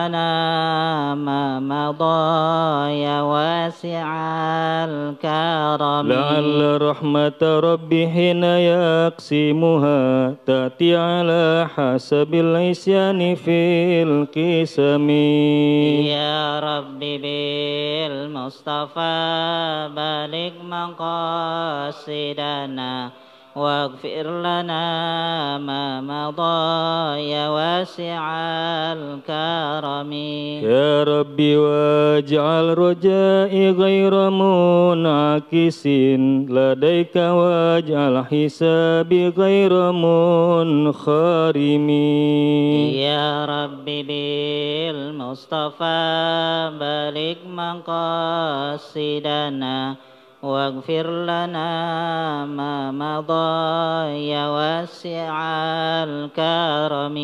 لنا ما مضى يا واسع الكرم لعل رحمة ربي حين يقسمها تأتي على حسب العصيان في القسم يا ربي بالمصطفى بلغ مقاصدنا واغفر لنا ما مضى يا واسع الكرم يا ربي واجعل رجائي غير منعكس لديك واجعل حسابي غير منخرم يا ربي بالمصطفى بلغ مقاصدنا واغفر لنا ما مضى يا واسع الكرم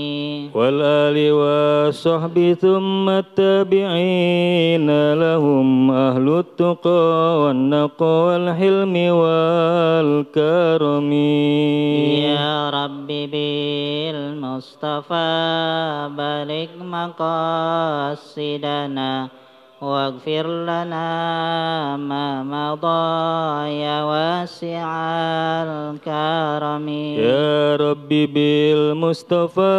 والآل والصحب ثم التابعين لهم أهل التقى والنقى والحلم والكرم يا ربي بالمصطفى بلغ مقاصدنا واغفر لنا ما مضى يا واسع الكرم يا ربي بالمصطفى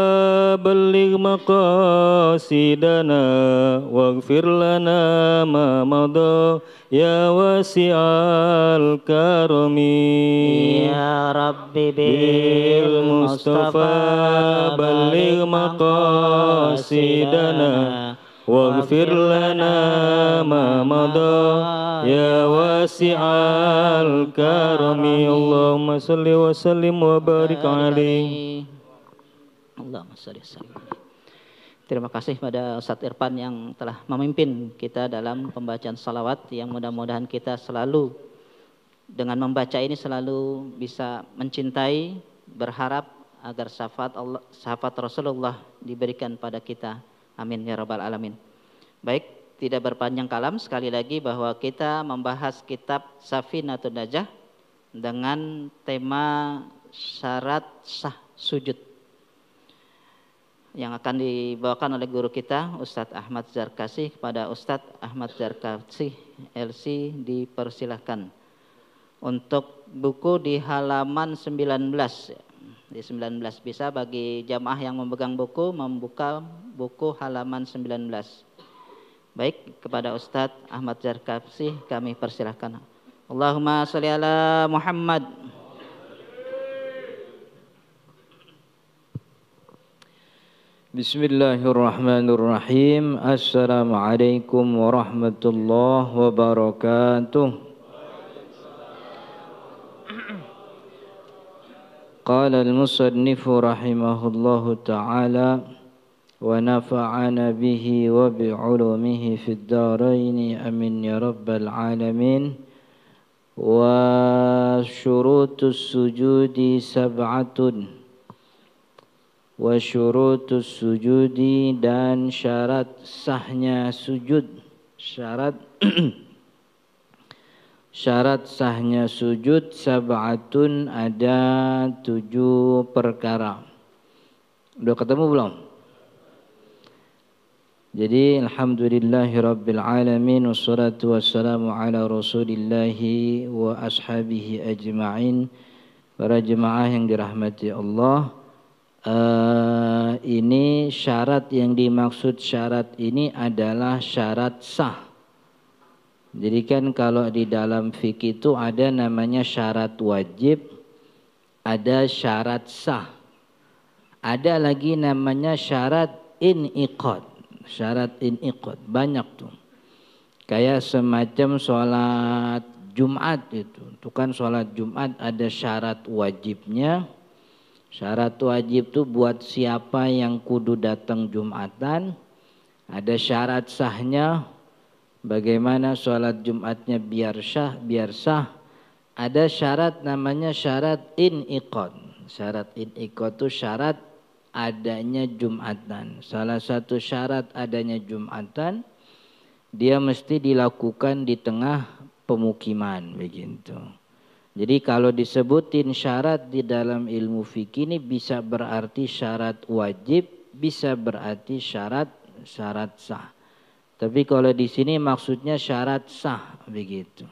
بلغ مقاصدنا واغفر لنا ما مضى يا واسع الكرم يا ربي بالمصطفى بلغ مقاصدنا واغفر لنا ما مضى يا واسع الكرم اللهم صل وسلم وبارك عليه. Allahumma sholli wasallim. Terima kasih pada Ustadz Irfan yang telah memimpin kita dalam pembacaan salawat, yang mudah-mudahan kita selalu dengan membaca ini selalu bisa mencintai, berharap agar syafaat Allah, syafaat Rasulullah diberikan pada kita. Amin ya rabbal alamin. Baik, tidak berpanjang kalam, sekali lagi bahwa kita membahas kitab Safinatun Najah dengan tema syarat sah sujud yang akan dibawakan oleh guru kita Ustadz Ahmad Zarkasi. Kepada Ustadz Ahmad Zarkasi LC dipersilahkan untuk buku di halaman 19. Di 19 bisa bagi jamaah yang memegang buku membuka buku halaman 19. Baik, kepada Ustadz Ahmad Zarkasi kami persilahkan. Allahumma sholli ala Muhammad. Bismillahirrahmanirrahim. Assalamualaikum warahmatullahi wabarakatuh. Qala al-musannifu rahimahullahu ta'ala wa nafa'ana bihi wa bi'ulumihi fid dharaini amin ya rabbal alamin. Wa syurutus sujudi sab'atun. Wa syurutus sujudi, dan syarat sahnya sujud, syarat syarat sahnya sujud sab'atun, ada 7 perkara. Udah ketemu belum? Jadi alhamdulillahirabbil alamin wassalatu wassalamu ala rasulillahi wa ashabihi ajma'in. Para jemaah yang dirahmati Allah, ini syarat yang dimaksud, syarat ini adalah syarat sah. Jadi kan kalau di dalam fikih itu ada namanya syarat wajib, ada syarat sah, ada lagi namanya syarat iniqad. Syarat iniqad banyak tuh. Kayak semacam sholat Jumat itu kan sholat Jumat ada syarat wajibnya. Syarat wajib tuh buat siapa yang kudu datang Jumatan. Ada syarat sahnya, bagaimana sholat Jumatnya biar sah. Ada syarat namanya syarat iniqad. Syarat iniqad itu syarat adanya Jumatan. Salah satu syarat adanya Jumatan, dia mesti dilakukan di tengah pemukiman begitu. Jadi kalau disebutin syarat di dalam ilmu fikih ini bisa berarti syarat wajib, bisa berarti syarat syarat sah. Tapi kalau di sini maksudnya syarat sah begitu.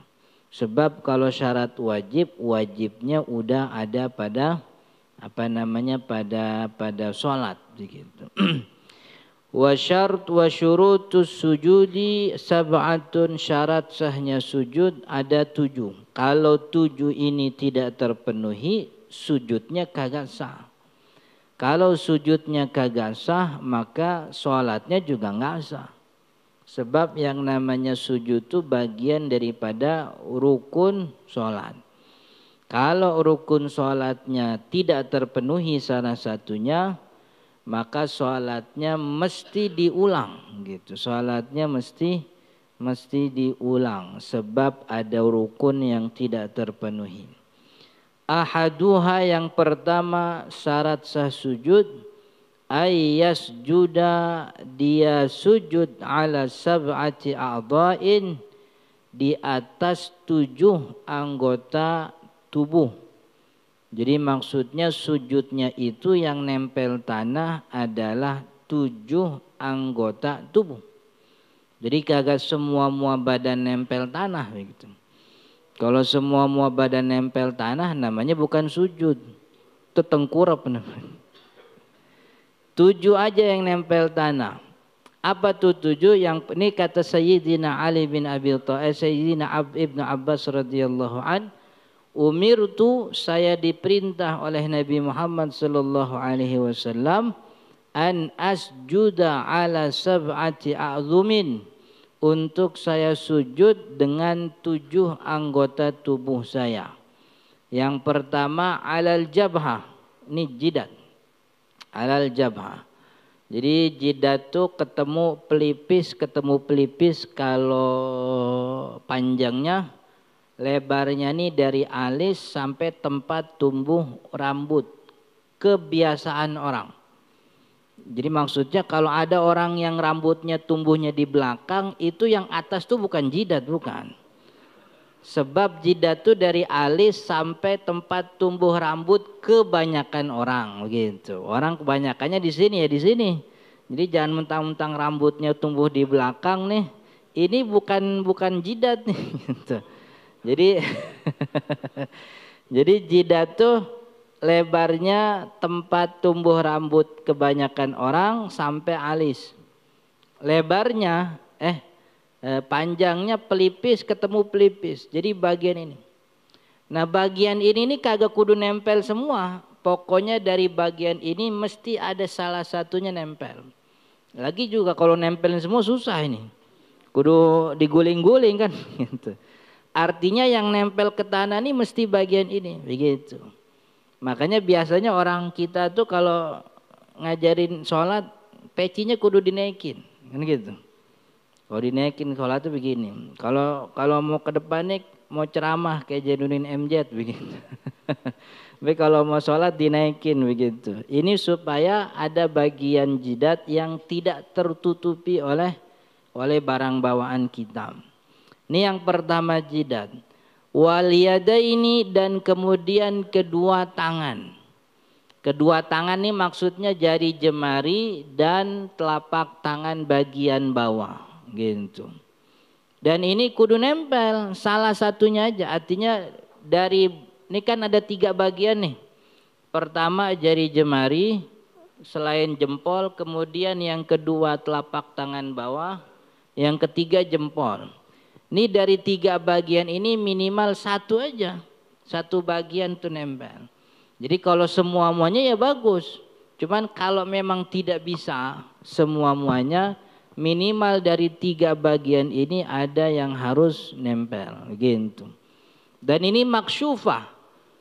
Sebab kalau syarat wajib, wajibnya udah ada pada pada sholat begitu. Wa syart wa syurutus sujudi sab'atun, syarat sahnya sujud ada 7. Kalau 7 ini tidak terpenuhi, sujudnya kagak sah. Kalau sujudnya kagak sah, maka sholatnya juga nggak sah. Sebab yang namanya sujud itu bagian daripada rukun sholat. Kalau rukun sholatnya tidak terpenuhi salah satunya, maka sholatnya mesti diulang gitu. Sholatnya mesti diulang sebab ada rukun yang tidak terpenuhi. Ahaduha, yang pertama syarat sah sujud, ayyasjuda, dia sujud ala sab'ati a'dha'in, di atas 7 anggota tubuh. Jadi maksudnya sujudnya itu yang nempel tanah adalah 7 anggota tubuh. Jadi kagak semua badan nempel tanah begitu. Kalau semua badan nempel tanah namanya bukan sujud, itu tengkurap namanya. 7 aja yang nempel tanah. Apa tuh 7? Yang ini kata Sayyidina Ali bin Abi Thalib, Sayyidina Ibnu Abbas radhiyallahu an, umirtu, saya diperintah oleh Nabi Muhammad sallallahu alaihi wasallam, an asjuda ala sab'ati a'zumin, untuk saya sujud dengan 7 anggota tubuh saya. Yang pertama alal jabhah, ini jidat. Alal jabhah. Jadi jidat tuh ketemu pelipis, kalau panjangnya, lebarnya nih dari alis sampai tempat tumbuh rambut. Kebiasaan orang. Jadi maksudnya kalau ada orang yang rambutnya tumbuhnya di belakang, itu yang atas tuh bukan jidat, bukan. Sebab jidat tuh dari alis sampai tempat tumbuh rambut kebanyakan orang gitu. Orang kebanyakannya di sini ya di sini. Jadi jangan mentang-mentang rambutnya tumbuh di belakang nih. Ini bukan jidat nih gitu. Jadi jadi jidat tuh lebarnya tempat tumbuh rambut kebanyakan orang sampai alis. Lebarnya panjangnya pelipis ketemu pelipis. Jadi bagian ini. Nah bagian ini kagak kudu nempel semua. Pokoknya dari bagian ini mesti ada salah satunya nempel. Lagi juga kalau nempelin semua susah ini. Kudu diguling-guling kan gitu. Artinya yang nempel ke tanah ini mesti bagian ini begitu. Makanya biasanya orang kita tuh kalau ngajarin sholat pecinya kudu dinaikin kan gitu. Kalau dinaikin sholat tuh begini. Kalau mau ke depan nih mau ceramah kayak Jainuddin MZ begitu. Tapi kalau mau sholat dinaikin begitu. Ini supaya ada bagian jidat yang tidak tertutupi oleh barang bawaan kita. Ini yang pertama jidat. Wal yadaini, dan kemudian kedua tangan. Kedua tangan ini maksudnya jari jemari dan telapak tangan bagian bawah gitu. Dan ini kudu nempel salah satunya aja. Artinya dari ini kan ada 3 bagian nih. Pertama jari jemari selain jempol, kemudian yang kedua telapak tangan bawah, yang ketiga jempol. Ini dari 3 bagian ini minimal 1 aja. 1 bagian tuh nempel. Jadi kalau semua-muanya ya bagus. Cuman kalau memang tidak bisa semua-muanya, minimal dari 3 bagian ini ada yang harus nempel gitu. Dan ini maksyufah.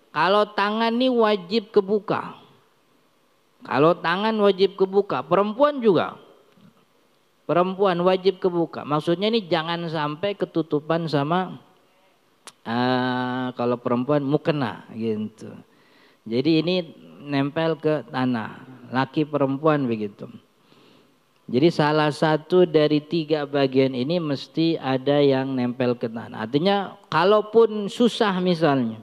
Kalau tangan ini wajib kebuka. Kalau tangan wajib kebuka, perempuan juga. Perempuan wajib kebuka. Maksudnya ini jangan sampai ketutupan sama kalau perempuan mukena gitu. Jadi ini nempel ke tanah. Laki perempuan begitu. Jadi salah satu dari 3 bagian ini mesti ada yang nempel ke tanah. Artinya kalaupun susah misalnya.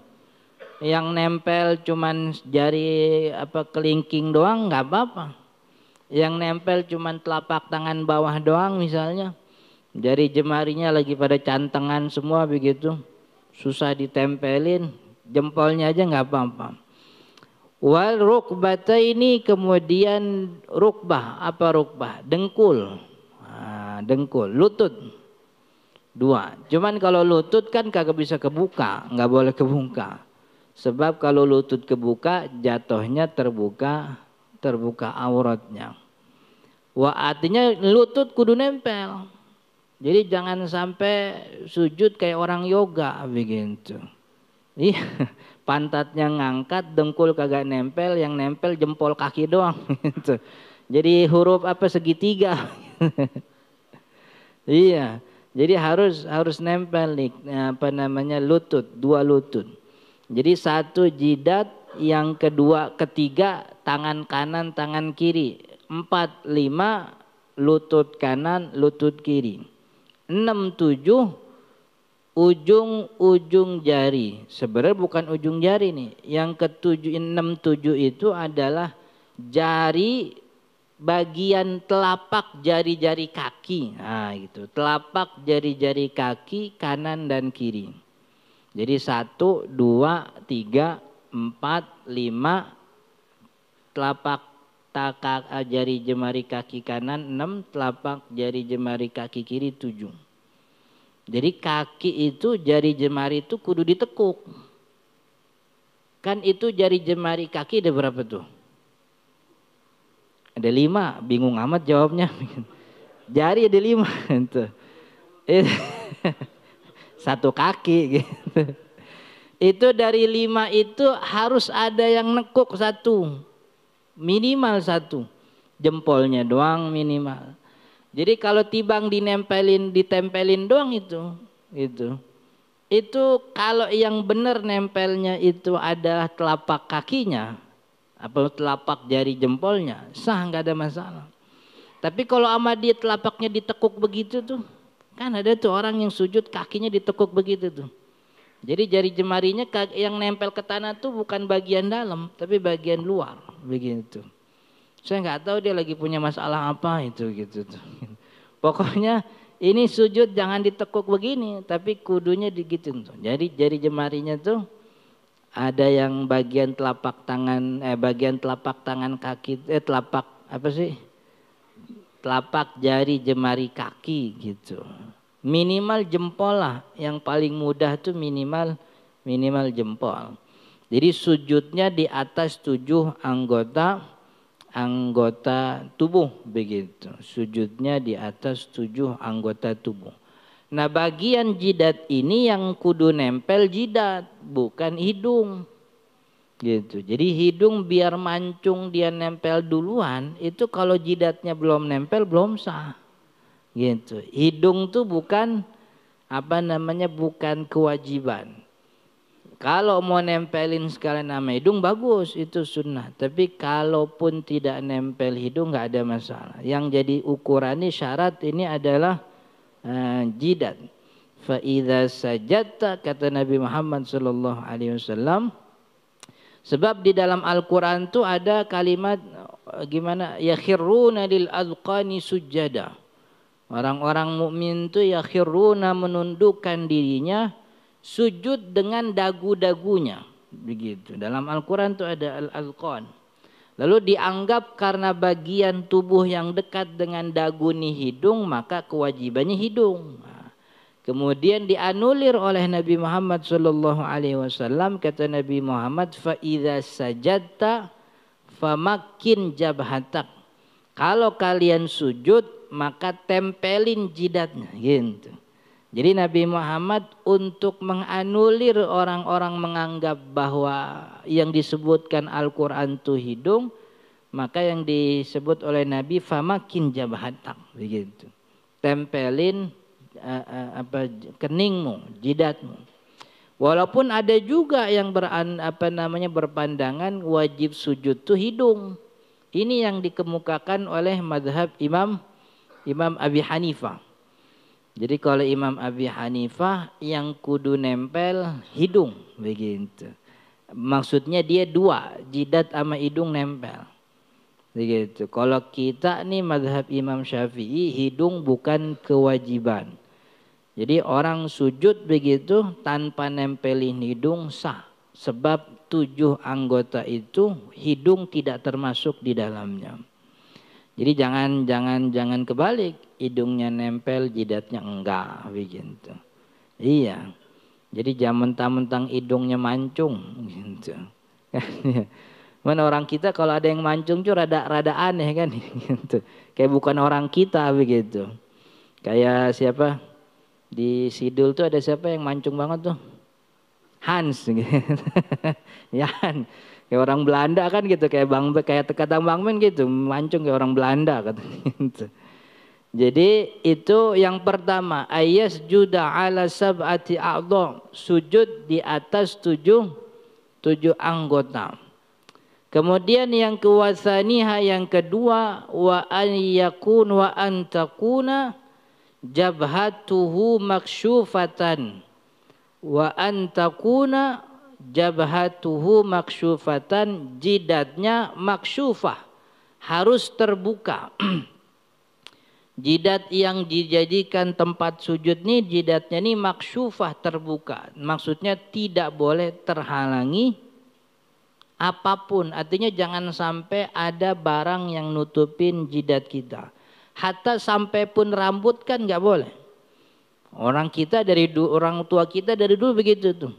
Yang nempel cuman jari kelingking doang nggak apa-apa. Yang nempel cuman telapak tangan bawah doang misalnya. Jari jemarinya lagi pada cantengan semua begitu. Susah ditempelin, jempolnya aja nggak apa-apa. Wal rukbata ini kemudian rukbah, apa rukbah? Dengkul. Nah, dengkul, lutut. Dua. Cuman kalau lutut kan kagak bisa kebuka, nggak boleh kebuka. Sebab kalau lutut kebuka jatuhnya terbuka auratnya. Wah, artinya lutut kudu nempel. Jadi jangan sampai sujud kayak orang yoga begitu. Iya, pantatnya ngangkat, dengkul kagak nempel, yang nempel jempol kaki doang gitu. Jadi huruf apa segitiga. Iya. Jadi harus nempel nih apa namanya lutut, dua lutut. Jadi satu jidat, yang kedua ketiga tangan kanan tangan kiri, 4 5 lutut kanan lutut kiri, 6 7 ujung jari. Sebenarnya bukan ujung jari nih. Yang ketujuh 6 7 itu adalah jari bagian telapak jari-jari kaki. Nah, gitu. Telapak jari-jari kaki kanan dan kiri. Jadi 1 2 3 4 5 telapak jari jemari kaki kanan 6, telapak jari jemari kaki kiri 7. Jadi kaki itu jari jemari itu kudu ditekuk. Kan itu jari jemari kaki ada berapa tuh? Ada 5, bingung amat jawabnya. Jari ada 5 gitu. Satu kaki gitu. Itu dari 5 itu harus ada yang nekuk 1. Minimal 1. Jempolnya doang minimal. Jadi kalau tibang ditempelin doang itu. Itu kalau yang benar nempelnya itu adalah telapak kakinya, apa telapak jari jempolnya, sah nggak ada masalah. Tapi kalau sama dia telapaknya ditekuk begitu tuh, kan ada tuh orang yang sujud kakinya ditekuk begitu tuh. Jadi jari jemarinya yang nempel ke tanah tuh bukan bagian dalam, tapi bagian luar begitu. Saya nggak tahu dia lagi punya masalah apa itu gitu tuh. Pokoknya ini sujud jangan ditekuk begini, tapi kudunya digitu tuh. Jadi jari jemarinya tuh ada yang bagian telapak tangan kaki telapak apa sih? Telapak jari jemari kaki gitu. Minimal jempol lah, yang paling mudah tuh minimal jempol. Jadi sujudnya di atas 7 anggota tubuh begitu. Sujudnya di atas 7 anggota tubuh. Nah, bagian jidat ini yang kudu nempel jidat, bukan hidung. Gitu. Jadi hidung biar mancung dia nempel duluan, itu kalau jidatnya belum nempel belum sah. Gitu. Hidung tuh bukan bukan kewajiban. Kalau mau nempelin sekalian nama hidung bagus, itu sunnah. Tapi kalaupun tidak nempel hidung nggak ada masalah. Yang jadi ukurannya syarat ini adalah jidat. Fa idza sajadta, kata Nabi Muhammad sallallahu alaihi wasallam. Sebab di dalam Al-Qur'an tuh ada kalimat gimana? Yakhiruna lil azqani sujada. Orang-orang mukmin tuh yakhiruna menundukkan dirinya sujud dengan dagu-dagunya begitu. Dalam Al-Qur'an tuh ada al-azqan. Lalu dianggap karena bagian tubuh yang dekat dengan dagu nih hidung, maka kewajibannya hidung. Kemudian dianulir oleh Nabi Muhammad sallallahu alaihi wasallam, kata Nabi Muhammad, fa idza sajadta famakkin jabhatak. Kalau kalian sujud maka tempelin jidatnya gitu. Jadi Nabi Muhammad untuk menganulir orang-orang menganggap bahwa yang disebutkan Al-Qur'an itu hidung, maka yang disebut oleh Nabi famakkin jabhatak begitu. Tempelin keningmu, jidatmu. Walaupun ada juga yang berpandangan wajib sujud itu hidung. Ini yang dikemukakan oleh mazhab Imam Abi Hanifah. Jadi kalau Imam Abi Hanifah yang kudu nempel hidung begitu. Maksudnya dia 2, jidat sama hidung nempel. Begitu. Kalau kita nih mazhab Imam Syafi'i, hidung bukan kewajiban. Jadi orang sujud begitu tanpa nempelin hidung sah. Sebab 7 anggota itu hidung tidak termasuk di dalamnya. Jadi jangan kebalik, hidungnya nempel, jidatnya enggak begitu. Iya. Jadi jangan mentang-mentang hidungnya mancung gitu. Mana orang kita kalau ada yang mancung tuh rada aneh kan gitu. Kayak bukan orang kita begitu. Kayak siapa? Di Sidul tuh ada siapa yang mancung banget tuh? Hans gitu. Ya kan. Kayak orang Belanda kan gitu, kayak kata Bang Men gitu, mancung kayak orang Belanda katanya gitu. Jadi itu yang pertama, ayas juda ala sab'ati a'dha, sujud di atas 7 anggota. Kemudian yang kewasaniha yang kedua, wa an yakun wa an takuna jabhatuhu maksyufatan. Wa an takuna jabhatuhu maksyufatan, jidatnya maksyufah, harus terbuka. Jidat yang dijadikan tempat sujud nih, jidatnya nih maksyufah, terbuka. Maksudnya tidak boleh terhalangi apapun. Artinya jangan sampai ada barang yang nutupin jidat kita. Hatta sampai pun rambut kan nggak boleh. Orang tua kita dari dulu begitu tuh.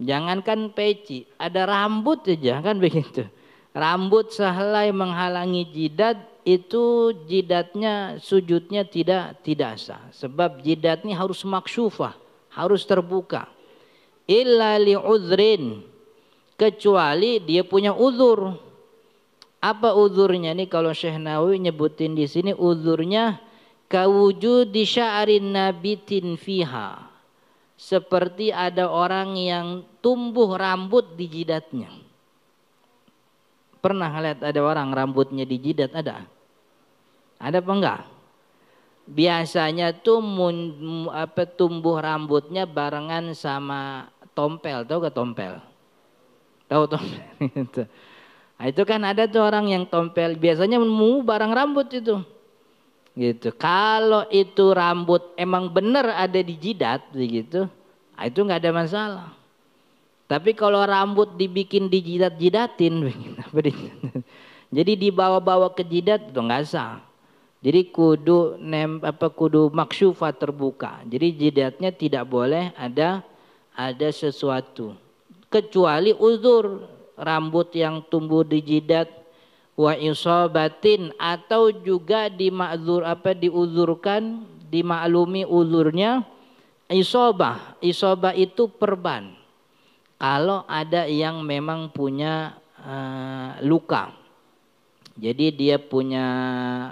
Jangankan peci, ada rambut aja kan begitu. Rambut sehelai menghalangi jidat, itu jidatnya sujudnya tidak sah. Sebab jidatnya harus maksyufah, harus terbuka. Illa li'udhrin, kecuali dia punya uzur. Apa uzurnya nih? Kalau Syekh Nawawi nyebutin di sini uzurnya kawujudi sya'rin nabitin fiha, seperti ada orang yang tumbuh rambut di jidatnya. Pernah lihat ada orang rambutnya di jidat? Ada apa enggak? Biasanya tuh tumbuh rambutnya barengan sama tompel. Tahu gak tompel? Tahu tompel itu. Nah, itu kan ada tuh orang yang tompel, biasanya barang rambut itu. Gitu. Kalau itu rambut emang bener ada di jidat begitu, nah itu nggak ada masalah. Tapi kalau rambut dibikin dijidatin, jadi dibawa-bawa ke jidat itu nggak sah. Jadi kudu maksyufah, terbuka. Jadi jidatnya tidak boleh ada sesuatu, kecuali uzur, rambut yang tumbuh di jidat, wa isobatin, atau juga diuzurkan, dimaklumi uzurnya isobah. Isobah itu perban. Kalau ada yang memang punya luka, jadi dia punya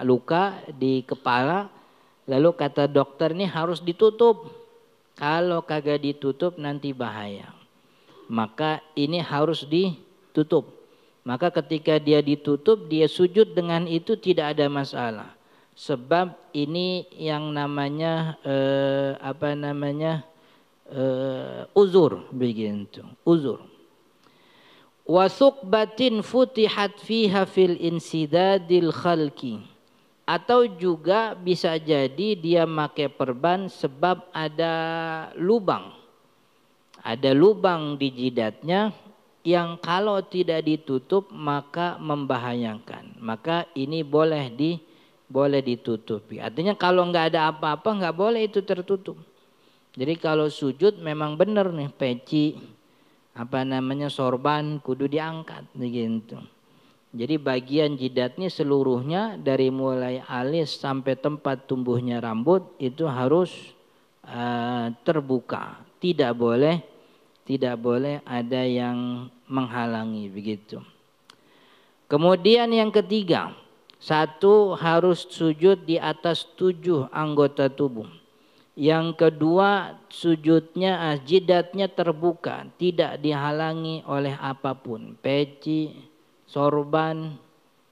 luka di kepala, lalu kata dokter ini harus ditutup. Kalau kagak ditutup nanti bahaya. Maka ini harus ditutup. Maka ketika dia ditutup, dia sujud dengan itu tidak ada masalah. Sebab ini yang namanya uzur begitu, uzur. Wa suqbatin futihat fiha fil insidadil khalqi, atau juga bisa jadi dia pakai perban sebab ada lubang di jidatnya yang kalau tidak ditutup maka membahayakan. Maka ini boleh ditutupi. Artinya kalau nggak ada apa-apa nggak boleh itu tertutup. Jadi kalau sujud memang benar nih, peci sorban kudu diangkat begitu. Jadi bagian jidatnya seluruhnya dari mulai alis sampai tempat tumbuhnya rambut itu harus terbuka. Tidak boleh ada yang menghalangi begitu. Kemudian yang ketiga, satu harus sujud di atas 7 anggota tubuh. Yang kedua, sujudnya jidatnya terbuka, tidak dihalangi oleh apapun, peci, sorban,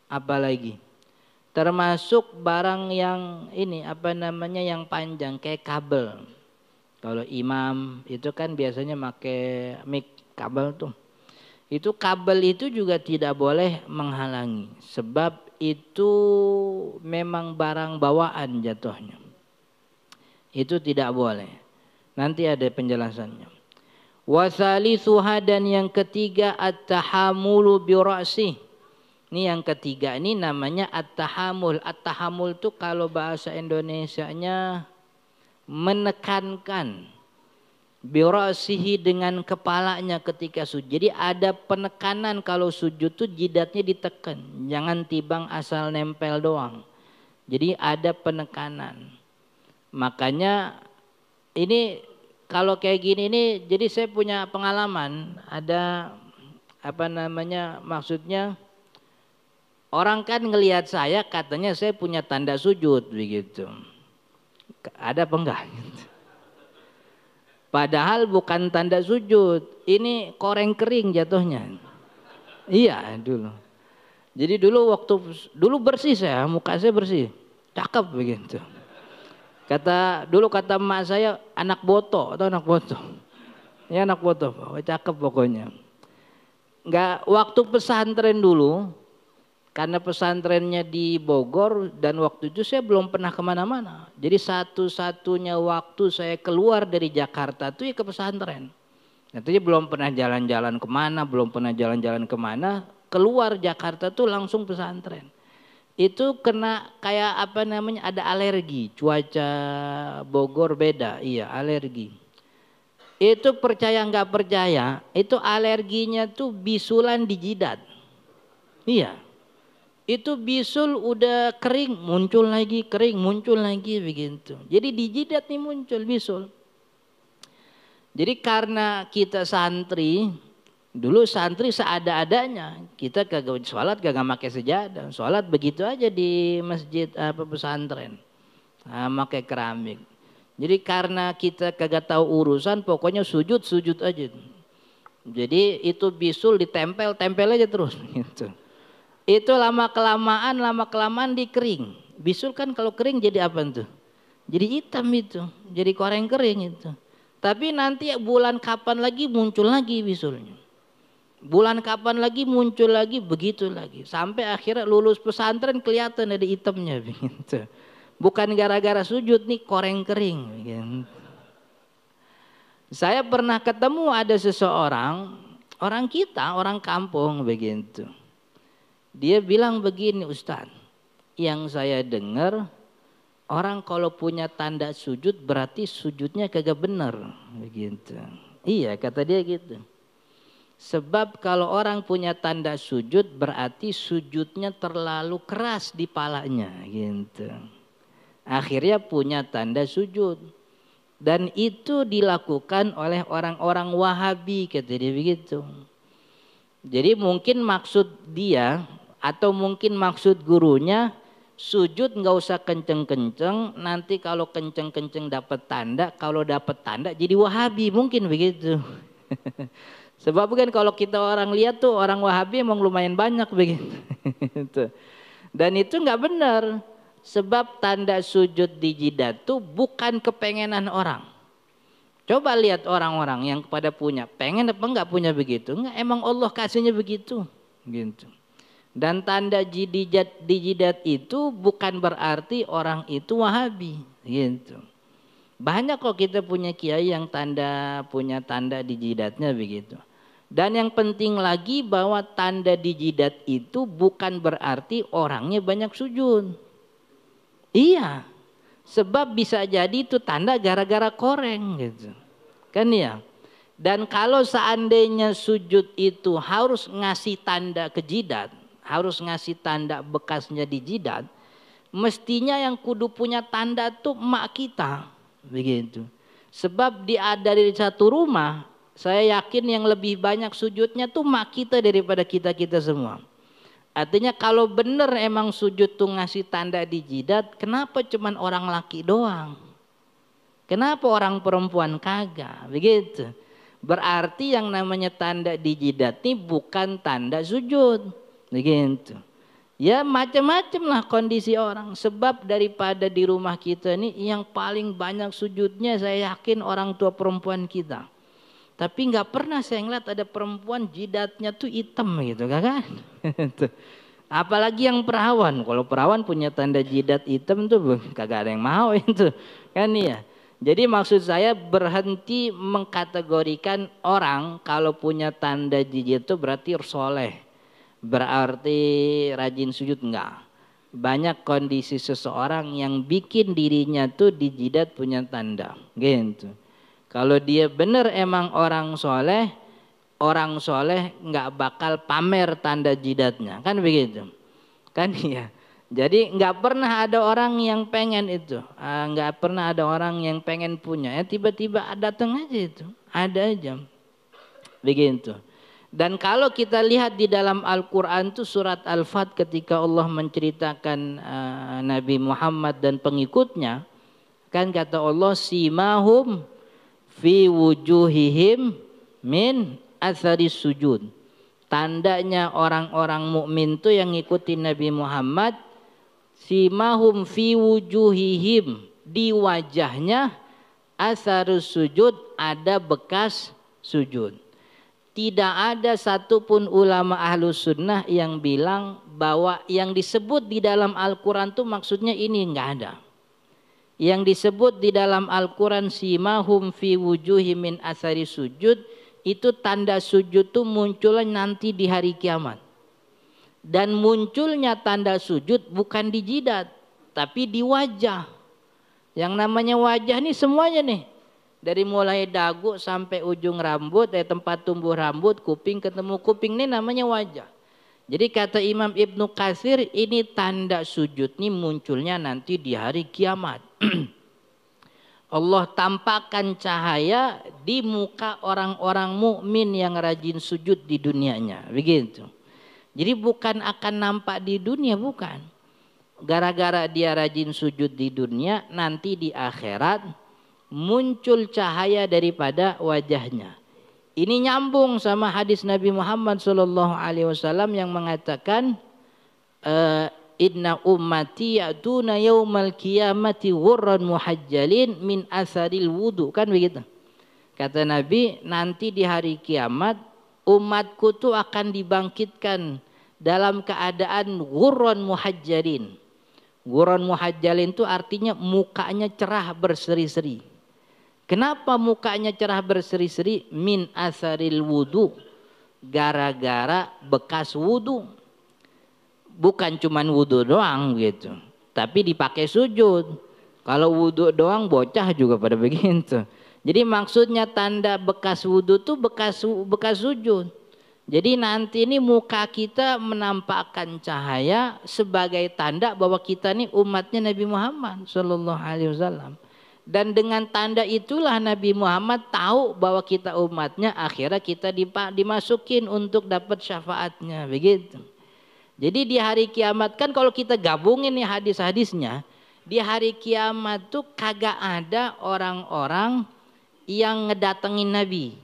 apalagi. Termasuk barang yang ini yang panjang kayak kabel. Kalau imam itu kan biasanya pakai mic kabel tuh. Itu kabel itu juga tidak boleh menghalangi, sebab itu memang barang bawaan jatuhnya. Itu tidak boleh. Nanti ada penjelasannya. Wasalisuha, dan yang ketiga at-tahamulu bi ra'si. Ini yang ketiga, ini namanya at-tahamul. At-tahamul itu kalau bahasa Indonesianya menekankan, bi ra'sihi dengan kepalanya ketika sujud. Jadi ada penekanan kalau sujud tuh jidatnya ditekan. Jangan tibang asal nempel doang. Jadi ada penekanan. Makanya ini kalau kayak gini ini, jadi saya punya pengalaman. Ada maksudnya orang kan ngelihat saya katanya saya punya tanda sujud begitu. Ada apa enggak? Padahal bukan tanda sujud. Ini koreng kering jatuhnya. Iya dulu. Jadi dulu bersih saya, muka saya bersih. Cakep begitu. Dulu kata emak saya anak boto atau anak boto. Ya anak boto, cakep pokoknya. Enggak, waktu pesantren dulu, karena pesantrennya di Bogor dan waktu itu saya belum pernah kemana-mana. Jadi satu-satunya waktu saya keluar dari Jakarta itu ya ke pesantren. Nantinya belum pernah jalan-jalan kemana, keluar Jakarta tuh langsung pesantren. Itu kena kayak ada alergi, cuaca Bogor beda, iya alergi. Itu percaya nggak percaya, itu alerginya tuh bisulan di jidat. Iya, itu bisul udah kering, muncul lagi begitu. Jadi di jidat nih muncul bisul. Jadi karena kita santri, dulu santri seada-adanya, kita kagak sholat kagak pakai sejadah, sholat begitu aja di masjid pesantren, pakai keramik. Jadi karena kita kagak tahu urusan, pokoknya sujud aja. Jadi itu bisul ditempel aja terus. Gitu. Itu lama kelamaan dikering. Bisul kan kalau kering jadi apa tuh? Jadi hitam itu, jadi koreng kering itu. Tapi nanti bulan kapan lagi muncul lagi bisulnya. Bulan kapan lagi muncul lagi, begitu lagi. Sampai akhirnya lulus pesantren kelihatan ada hitamnya begitu. Bukan gara-gara sujud nih, koreng kering begitu. Saya pernah ketemu ada seseorang, orang kampung begitu. Dia bilang begini, Ustaz, yang saya dengar orang kalau punya tanda sujud berarti sujudnya kagak benar begitu. Iya, kata dia gitu. Sebab kalau orang punya tanda sujud berarti sujudnya terlalu keras di palanya gitu. Akhirnya punya tanda sujud. Dan itu dilakukan oleh orang-orang Wahabi, kata dia begitu. Jadi mungkin maksud dia atau mungkin maksud gurunya, sujud nggak usah kenceng-kenceng, nanti kalau kenceng-kenceng dapat tanda, kalau dapat tanda jadi Wahabi, mungkin begitu. Sebab kan kalau kita orang lihat tuh orang Wahabi emang lumayan banyak begitu. Dan itu nggak benar. Sebab tanda sujud di jidat tuh bukan kepengenan orang. Coba lihat orang-orang yang pada punya, pengen apa enggak punya begitu? Enggak, emang Allah kasihnya begitu. Gitu. Dan tanda di jidat itu bukan berarti orang itu Wahabi. Gitu. Banyak kok kita punya kiai yang punya tanda di jidatnya begitu. Dan yang penting lagi bahwa tanda di jidat itu bukan berarti orangnya banyak sujud. Iya, sebab bisa jadi itu tanda gara-gara koreng gitu. Kan ya. Dan kalau seandainya sujud itu harus ngasih tanda ke jidat, harus ngasih tanda bekasnya di jidat, mestinya yang kudu punya tanda tuh emak kita. Begitu. Sebab ada di satu rumah, saya yakin yang lebih banyak sujudnya tuh mak kita daripada kita-kita semua. Artinya kalau benar emang sujud tuh ngasih tanda di jidat, kenapa cuman orang laki doang? Kenapa orang perempuan kagak? Begitu. Berarti yang namanya tanda di jidat ini bukan tanda sujud. Begitu. Ya macam-macam lah kondisi orang. Sebab daripada di rumah kita ini yang paling banyak sujudnya saya yakin orang tua perempuan kita. Tapi nggak pernah saya ngeliat ada perempuan jidatnya tuh hitam gitu kan? Apalagi yang perawan. Kalau perawan punya tanda jidat hitam tuh kagak ada yang mau itu. Kan ya. Jadi maksud saya berhenti mengkategorikan orang kalau punya tanda jidat itu berarti soleh. Berarti rajin sujud, enggak. Banyak kondisi seseorang yang bikin dirinya tuh di jidat punya tanda. Gitu. Kalau dia benar emang orang soleh nggak bakal pamer tanda jidatnya. Kan begitu. Kan ya. Jadi nggak pernah ada orang yang pengen itu, nggak pernah ada orang yang pengen punya. Ya tiba-tiba datang aja itu, ada aja, begitu. Dan kalau kita lihat di dalam Al-Quran itu surat Al-Fat ketika Allah menceritakan Nabi Muhammad dan pengikutnya, kan kata Allah simahum fi wujuhihim min atharis sujud. Tandanya orang-orang mukmin itu yang ngikutin Nabi Muhammad, simahum fi wujuhihim, di wajahnya asarus sujud, ada bekas sujud. Tidak ada satupun ulama ahlus sunnah yang bilang bahwa yang disebut di dalam Al-Quran itu maksudnya ini, enggak ada. Yang disebut di dalam Al-Quran simahum fi wujuhihim min asaris sujud, itu tanda sujud itu munculnya nanti di hari kiamat. Dan munculnya tanda sujud bukan di jidat, tapi di wajah. Yang namanya wajah nih semuanya nih. Dari mulai dagu sampai ujung rambut, dari tempat tumbuh rambut, kuping ketemu kuping, ini namanya wajah. Jadi kata Imam Ibnu Katsir, ini tanda sujud nih munculnya nanti di hari kiamat. Allah tampakkan cahaya di muka orang-orang mukmin yang rajin sujud di dunianya, begitu. Jadi bukan akan nampak di dunia, bukan. Gara-gara dia rajin sujud di dunia, nanti di akhirat muncul cahaya daripada wajahnya. Ini nyambung sama hadis Nabi Muhammad SAW yang mengatakan inna ummati ya'tuna yaumal qiyamati ghurran muhajjalin min asaril wudu, kan begitu. Kata Nabi, nanti di hari kiamat umatku tuh akan dibangkitkan dalam keadaan ghurran muhajjalin. Ghurran muhajjalin itu artinya mukanya cerah berseri-seri. Kenapa mukanya cerah berseri-seri? Min asaril wudu, gara-gara bekas wudu. Bukan cuman wudu doang gitu, tapi dipakai sujud. Kalau wudu doang bocah juga pada begitu. Jadi maksudnya tanda bekas wudu tuh bekas sujud. Jadi nanti ini muka kita menampakkan cahaya sebagai tanda bahwa kita ini umatnya Nabi Muhammad SAW. Dan dengan tanda itulah Nabi Muhammad tahu bahwa kita umatnya, akhirnya kita dimasukin untuk dapat syafaatnya, begitu. Jadi di hari kiamat kan kalau kita gabungin nih hadis-hadisnya, di hari kiamat tuh kagak ada orang-orang yang ngedatengin Nabi.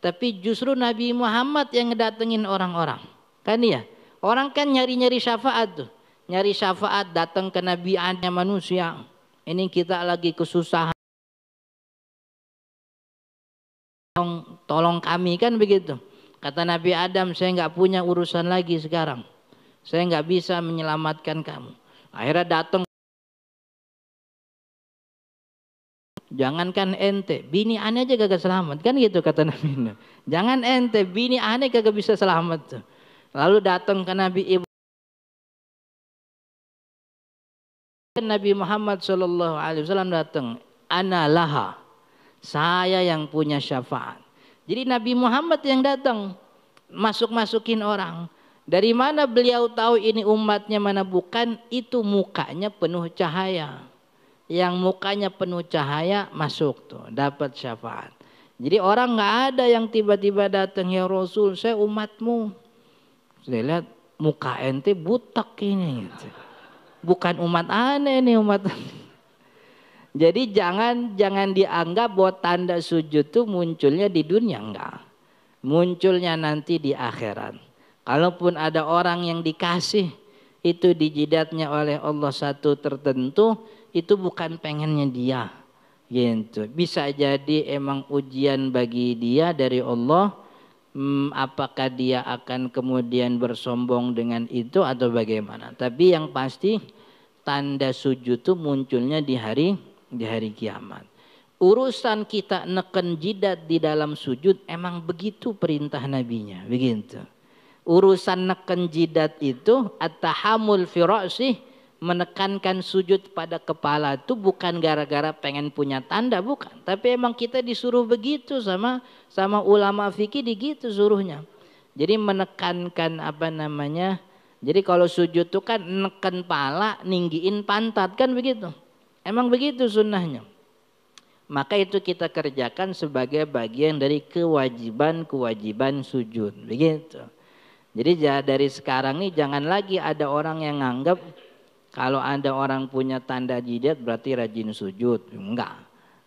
Tapi justru Nabi Muhammad yang ngedatengin orang-orang. Kan ya? Orang kan nyari-nyari syafaat tuh. Nyari syafaat datang ke Nabi Adam manusia. Ini kita lagi kesusahan. Tolong kami, kan begitu. Kata Nabi Adam, saya nggak punya urusan lagi sekarang. Saya nggak bisa menyelamatkan kamu. Akhirnya datang. Jangankan ente, bini aneh aja kagak selamat, kan gitu kata Nabi. Jangan ente, bini aneh kagak bisa selamat tuh. Lalu datang ke Nabi Ibrahim. Nabi Muhammad SAW datang, ana laha, saya yang punya syafaat. Jadi Nabi Muhammad yang datang, masukin orang. Dari mana beliau tahu ini umatnya mana bukan? Itu mukanya penuh cahaya. Yang mukanya penuh cahaya masuk tuh, dapat syafaat. Jadi orang nggak ada yang tiba-tiba datang, ya Rasul, saya umatmu. Saya lihat muka ente butek ini. Gitu. Bukan umat aneh nih, umat. Jadi jangan dianggap bahwa tanda sujud itu munculnya di dunia, enggak. Munculnya nanti di akhirat. Kalaupun ada orang yang dikasih itu di jidatnya oleh Allah satu tertentu, itu bukan pengennya dia, gitu. Bisa jadi emang ujian bagi dia dari Allah, apakah dia akan kemudian bersombong dengan itu atau bagaimana. Tapi yang pasti tanda sujud itu munculnya di hari kiamat. Urusan kita neken jidat di dalam sujud emang begitu perintah nabinya, begitu. Urusan neken jidat itu at-tahammul fi ra'sih, menekankan sujud pada kepala itu bukan gara-gara pengen punya tanda, bukan. Tapi emang kita disuruh begitu sama ulama fikih, begitu suruhnya. Jadi menekankan jadi kalau sujud itu kan neken pala, ninggiin pantat, kan begitu. Emang begitu sunnahnya. Maka itu kita kerjakan sebagai bagian dari kewajiban sujud, begitu. Jadi dari sekarang nih jangan lagi ada orang yang nganggap kalau ada orang punya tanda jidat berarti rajin sujud. Enggak.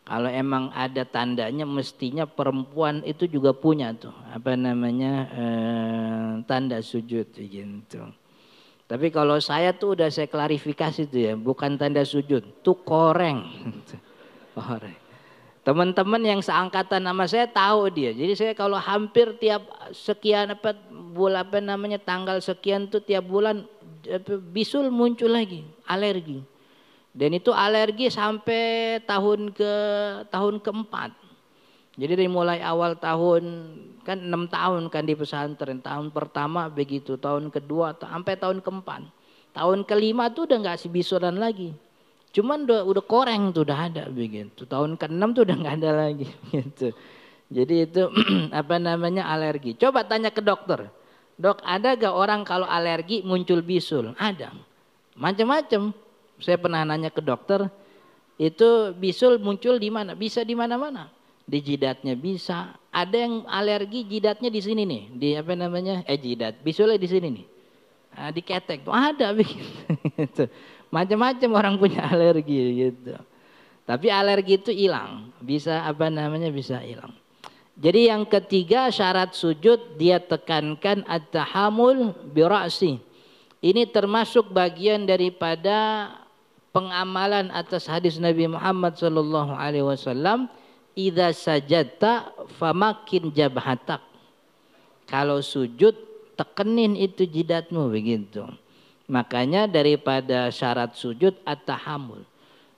Kalau emang ada tandanya mestinya perempuan itu juga punya tuh tanda sujud gitu. Tapi kalau saya tuh udah saya klarifikasi tuh ya, bukan tanda sujud, tuh koreng. Koreng. Teman-teman yang seangkatan sama saya tahu dia. Jadi saya kalau hampir tiap sekian tanggal sekian tuh tiap bulan bisul muncul lagi, alergi. Dan itu alergi sampai tahun keempat. Jadi dari mulai awal tahun kan 6 tahun kan di pesantren. Tahun pertama begitu, tahun kedua sampai tahun keempat. Tahun kelima tuh udah nggak bisulan lagi. Cuman udah koreng tuh udah ada begitu. Tahun ke-6 tuh udah nggak ada lagi gitu. Jadi itu alergi. Coba tanya ke dokter. Dok, ada gak orang kalau alergi muncul bisul? Ada. Macam-macam. Saya pernah nanya ke dokter, itu bisul muncul di mana? Bisa di mana-mana. Di jidatnya bisa. Ada yang alergi jidatnya di sini nih, di jidat. Bisulnya di sini nih. Nah, di ketek tuh ada begitu. Macam-macam orang punya alergi gitu. Tapi alergi itu hilang, bisa bisa hilang. Jadi yang ketiga syarat sujud dia tekankan at-tahammul bi ra'si. Ini termasuk bagian daripada pengamalan atas hadis Nabi Muhammad sallallahu alaihi wasallam, idza sajadta famakin jabhatak. Kalau sujud tekenin itu jidatmu begitu. Makanya daripada syarat sujud at-tahammul.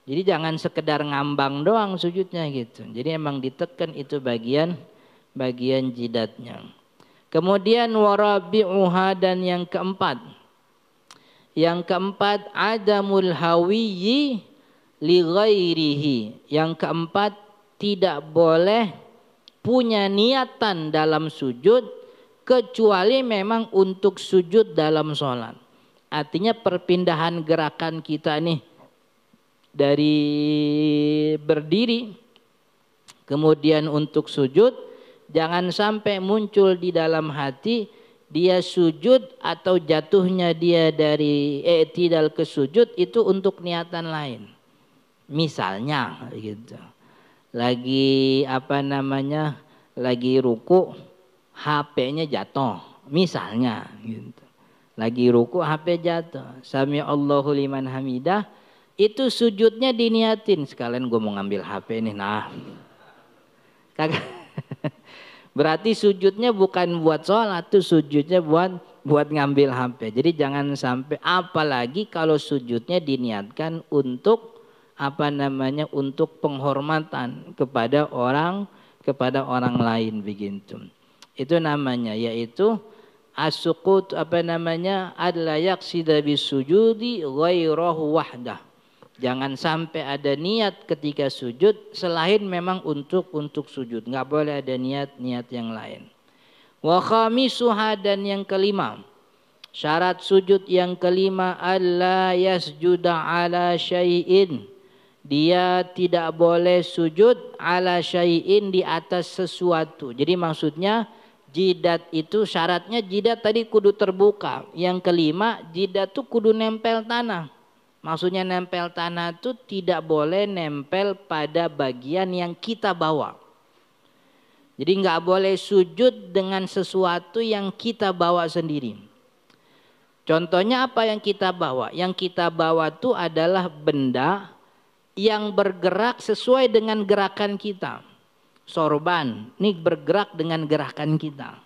Jadi jangan sekedar ngambang doang sujudnya gitu. Jadi emang ditekan itu bagian jidatnya. Kemudian warabi'uha, dan yang keempat. Yang keempat adamul hawiyyi li ghairihi. Yang keempat tidak boleh punya niatan dalam sujud kecuali memang untuk sujud dalam sholat. Artinya perpindahan gerakan kita nih dari berdiri kemudian untuk sujud, jangan sampai muncul di dalam hati dia sujud atau jatuhnya dia dari i'tidal ke sujud itu untuk niatan lain. Misalnya gitu. Lagi lagi ruku, HP-nya jatuh, misalnya gitu. Lagi ruku HP jatuh, sami Allahu liman hamidah, itu sujudnya diniatin, sekalian gue mau ngambil HP nih, nah kagak. Berarti sujudnya bukan buat sholat, tuh sujudnya buat ngambil HP. Jadi jangan sampai, apalagi kalau sujudnya diniatkan untuk untuk penghormatan kepada orang lain begitu. Itu namanya, yaitu as-suqut adalah yaqsida bisujudi ghairahu wahdah. Jangan sampai ada niat ketika sujud selain memang untuk sujud. Enggak boleh ada niat yang lain. Wa khamisuha, dan yang kelima. Syarat sujud yang kelima, alla yasjuda ala syai'in. Dia tidak boleh sujud ala syai'in, di atas sesuatu. Jadi maksudnya jidat itu syaratnya jidat tadi kudu terbuka. Yang kelima, jidat itu kudu nempel tanah. Maksudnya nempel tanah itu tidak boleh nempel pada bagian yang kita bawa. Jadi nggak boleh sujud dengan sesuatu yang kita bawa sendiri. Contohnya apa yang kita bawa? Yang kita bawa itu adalah benda yang bergerak sesuai dengan gerakan kita. Sorban, ini bergerak dengan gerakan kita.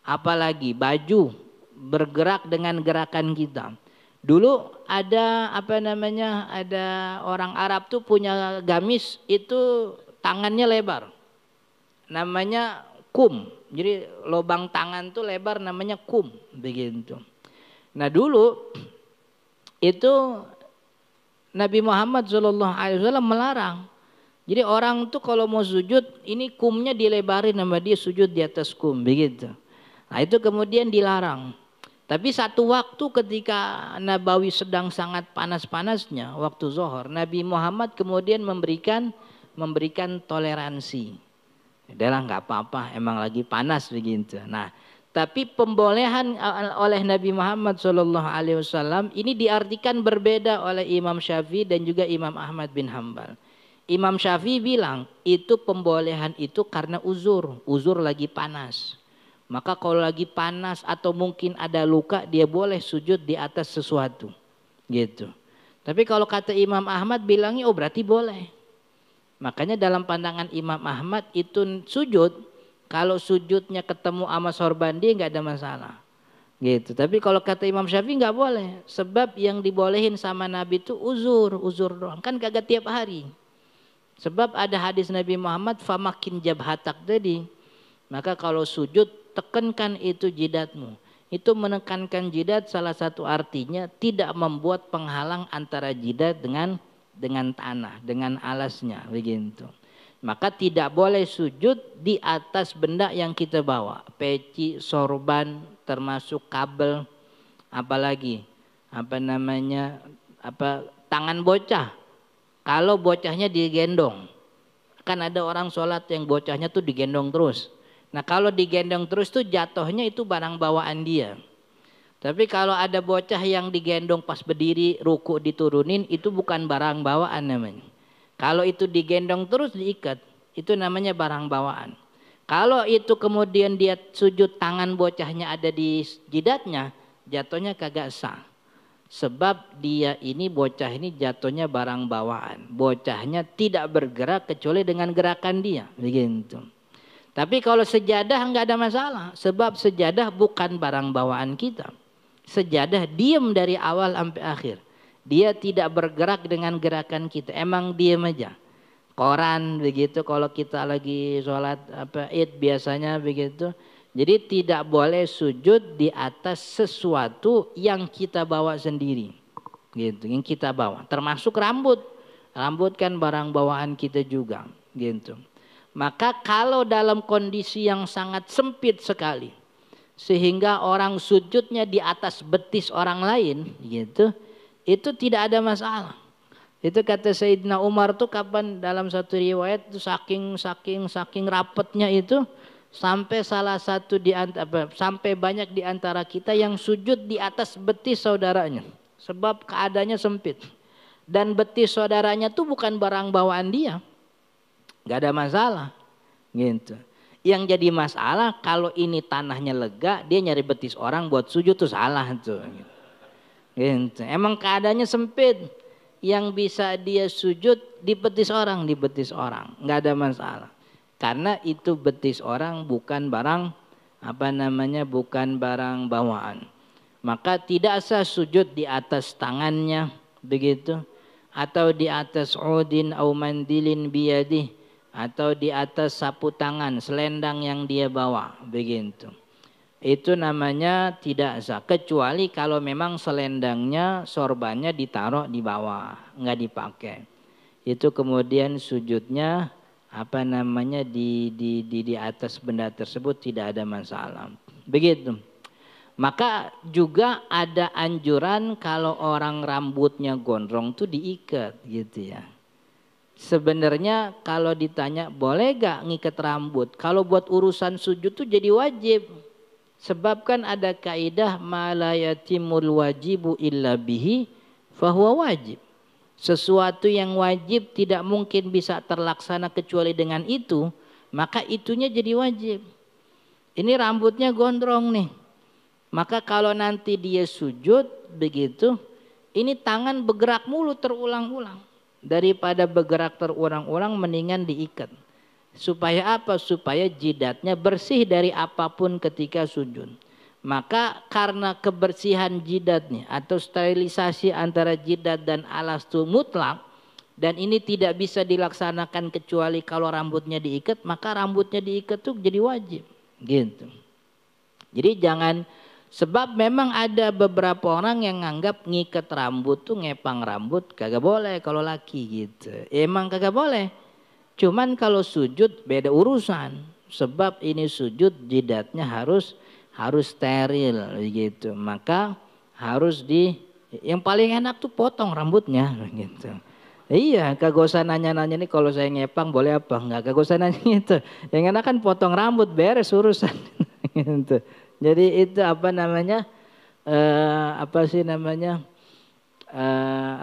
apalagi baju bergerak dengan gerakan kita. Dulu ada ada orang Arab tuh punya gamis itu tangannya lebar, namanya kum. Jadi lubang tangan tuh lebar namanya kum, begitu. Nah dulu itu Nabi Muhammad SAW melarang. Jadi orang tuh kalau mau sujud ini kumnya dilebarin sama dia, sujud di atas kum, begitu. Nah itu kemudian dilarang. Tapi satu waktu ketika Nabawi sedang sangat panas-panasnya waktu zuhur, Nabi Muhammad kemudian memberikan toleransi. Udahlah nggak apa-apa, emang lagi panas begitu. Nah, tapi pembolehan oleh Nabi Muhammad SAW ini diartikan berbeda oleh Imam Syafi'i dan juga Imam Ahmad bin Hambal. Imam Syafi'i bilang itu pembolehan itu karena uzur lagi panas. Maka kalau lagi panas atau mungkin ada luka dia boleh sujud di atas sesuatu gitu. Tapi kalau kata Imam Ahmad bilangnya oh berarti boleh. Makanya dalam pandangan Imam Ahmad itu sujud kalau sujudnya ketemu sama sorban dia nggak ada masalah gitu. Tapi kalau kata Imam Syafi'i nggak boleh, sebab yang dibolehin sama Nabi itu uzur doang, kan kagak tiap hari. Sebab ada hadis Nabi Muhammad famakin jabhatak tadi, maka kalau sujud tekankan itu jidatmu. Itu menekankan jidat salah satu artinya tidak membuat penghalang antara jidat dengan tanah, dengan alasnya begitu. Maka tidak boleh sujud di atas benda yang kita bawa, peci, sorban, termasuk kabel, apalagi tangan bocah. Kalau bocahnya digendong, kan ada orang sholat yang bocahnya tuh digendong terus. Nah kalau digendong terus tuh jatuhnya itu barang bawaan dia. Tapi kalau ada bocah yang digendong pas berdiri ruku diturunin itu bukan barang bawaan namanya. Kalau itu digendong terus diikat itu namanya barang bawaan. Kalau itu kemudian dia sujud tangan bocahnya ada di jidatnya jatuhnya kagak sah. Sebab dia ini bocah ini jatuhnya barang bawaan. Bocahnya tidak bergerak kecuali dengan gerakan dia. Begitu. Tapi kalau sejadah enggak ada masalah. Sebab sejadah bukan barang bawaan kita. Sejadah diam dari awal sampai akhir. Dia tidak bergerak dengan gerakan kita. Emang diam aja. Koran begitu kalau kita lagi sholat id biasanya begitu. Jadi tidak boleh sujud di atas sesuatu yang kita bawa sendiri. Gitu, yang kita bawa. Termasuk rambut. Rambut kan barang bawaan kita juga. Gitu. Maka kalau dalam kondisi yang sangat sempit sekali sehingga orang sujudnya di atas betis orang lain gitu, itu tidak ada masalah. Itu kata Sayyidina Umar tuh kapan dalam satu riwayat itu saking rapetnya itu sampai sampai banyak di antara kita yang sujud di atas betis saudaranya sebab keadaannya sempit. Dan betis saudaranya tuh bukan barang bawaan dia. Gak ada masalah gitu. Yang jadi masalah kalau ini tanahnya lega dia nyari betis orang buat sujud tuh salah tuh gitu. Emang keadaannya sempit, yang bisa dia sujud di betis orang nggak ada masalah karena itu betis orang bukan barang bukan barang bawaan. Maka tidak sah sujud di atas tangannya begitu, atau di atas udin au mandilin biyadih, atau di atas sapu tangan, selendang yang dia bawa, begitu. Itu namanya tidak sah, kecuali kalau memang selendangnya, sorbannya ditaruh di bawah, nggak dipakai. Itu kemudian sujudnya di atas benda tersebut tidak ada masalah. Begitu. Maka juga ada anjuran kalau orang rambutnya gondrong tuh diikat gitu ya. Sebenarnya kalau ditanya boleh gak ngikat rambut? Kalau buat urusan sujud tuh jadi wajib. Sebab kan ada kaidah ma la yatimul wajibu illa bihi fahuwa wajib. Sesuatu yang wajib tidak mungkin bisa terlaksana kecuali dengan itu, maka itunya jadi wajib. Ini rambutnya gondrong nih. Maka kalau nanti dia sujud begitu, ini tangan bergerak mulu terulang-ulang. Daripada bergerak terulang-ulang mendingan diikat. Supaya apa? Supaya jidatnya bersih dari apapun ketika sujud. Maka karena kebersihan jidatnya atau sterilisasi antara jidat dan alas itu mutlak, dan ini tidak bisa dilaksanakan kecuali kalau rambutnya diikat, maka rambutnya diikat tuh jadi wajib. Gitu. Jadi jangan, sebab memang ada beberapa orang yang nganggap ngikat rambut tuh, ngepang rambut kagak boleh kalau laki gitu. Emang kagak boleh. Cuman kalau sujud beda urusan. Sebab ini sujud jidatnya harus steril gitu. Maka harus yang paling enak tuh potong rambutnya gitu. Iya, kagak usah nanya-nanya nih kalau saya ngepang boleh apa enggak, kagak usah nanya gitu. Yang enak kan potong rambut, beres urusan gitu. Jadi itu apa namanya?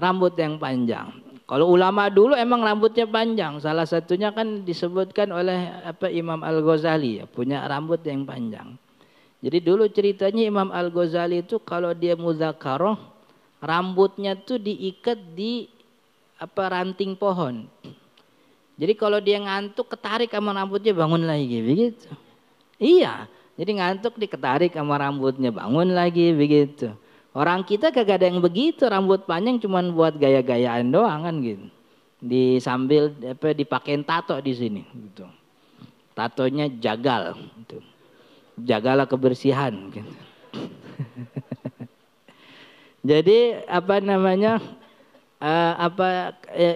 Rambut yang panjang. Kalau ulama dulu emang rambutnya panjang. Salah satunya kan disebutkan oleh Imam Al-Ghazali ya, punya rambut yang panjang. Jadi dulu ceritanya Imam Al-Ghazali itu kalau dia mudzakarah, rambutnya tuh diikat di ranting pohon. Jadi kalau dia ngantuk ketarik sama rambutnya bangun lagi begitu. Iya, jadi ngantuk diketarik sama rambutnya bangun lagi begitu. Orang kita kagak ada yang begitu, rambut panjang cuman buat gaya-gayaan doang kan gitu. Sambil dipakein tato di sini gitu. Tatonya jagal gitu. Jagalah kebersihan gitu. Jadi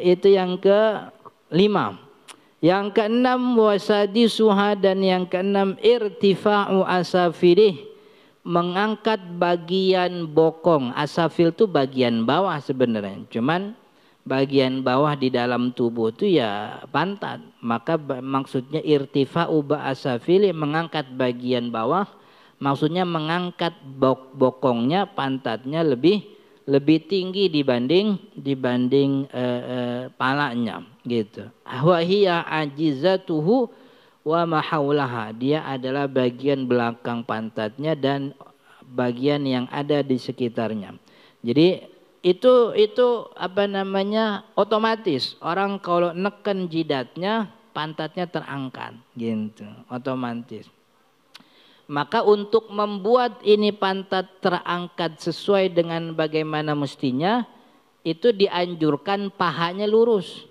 itu yang ke-5. Yang ke-6 wasadisuha, dan yang ke-6 irtifa'u asafirih, mengangkat bagian bokong. Asafil itu bagian bawah sebenarnya. Cuman bagian bawah di dalam tubuh itu ya pantat. Maka maksudnya irtifa'u asafilih, mengangkat bagian bawah. Maksudnya mengangkat bokongnya, pantatnya lebih tinggi dibanding palanya gitu. Wa hiya ajizatuhu wa mahaulaha, dia adalah bagian belakang pantatnya dan bagian yang ada di sekitarnya. Jadi itu otomatis orang kalau neken jidatnya pantatnya terangkat gitu, otomatis. Maka untuk membuat ini pantat terangkat sesuai dengan bagaimana mestinya, itu dianjurkan pahanya lurus.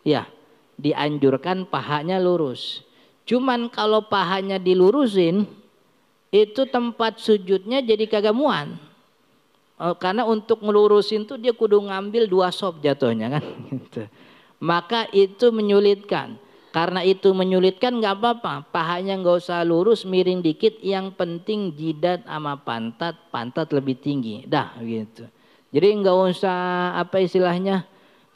Ya, dianjurkan pahanya lurus. Cuman kalau pahanya dilurusin, itu tempat sujudnya jadi kagak muat. Karena untuk ngelurusin tuh dia kudu ngambil 2 sop jatuhnya kan. Maka itu menyulitkan. Karena itu menyulitkan nggak apa-apa, pahanya nggak usah lurus, miring dikit, yang penting jidat sama pantat lebih tinggi, dah gitu. Jadi nggak usah istilahnya,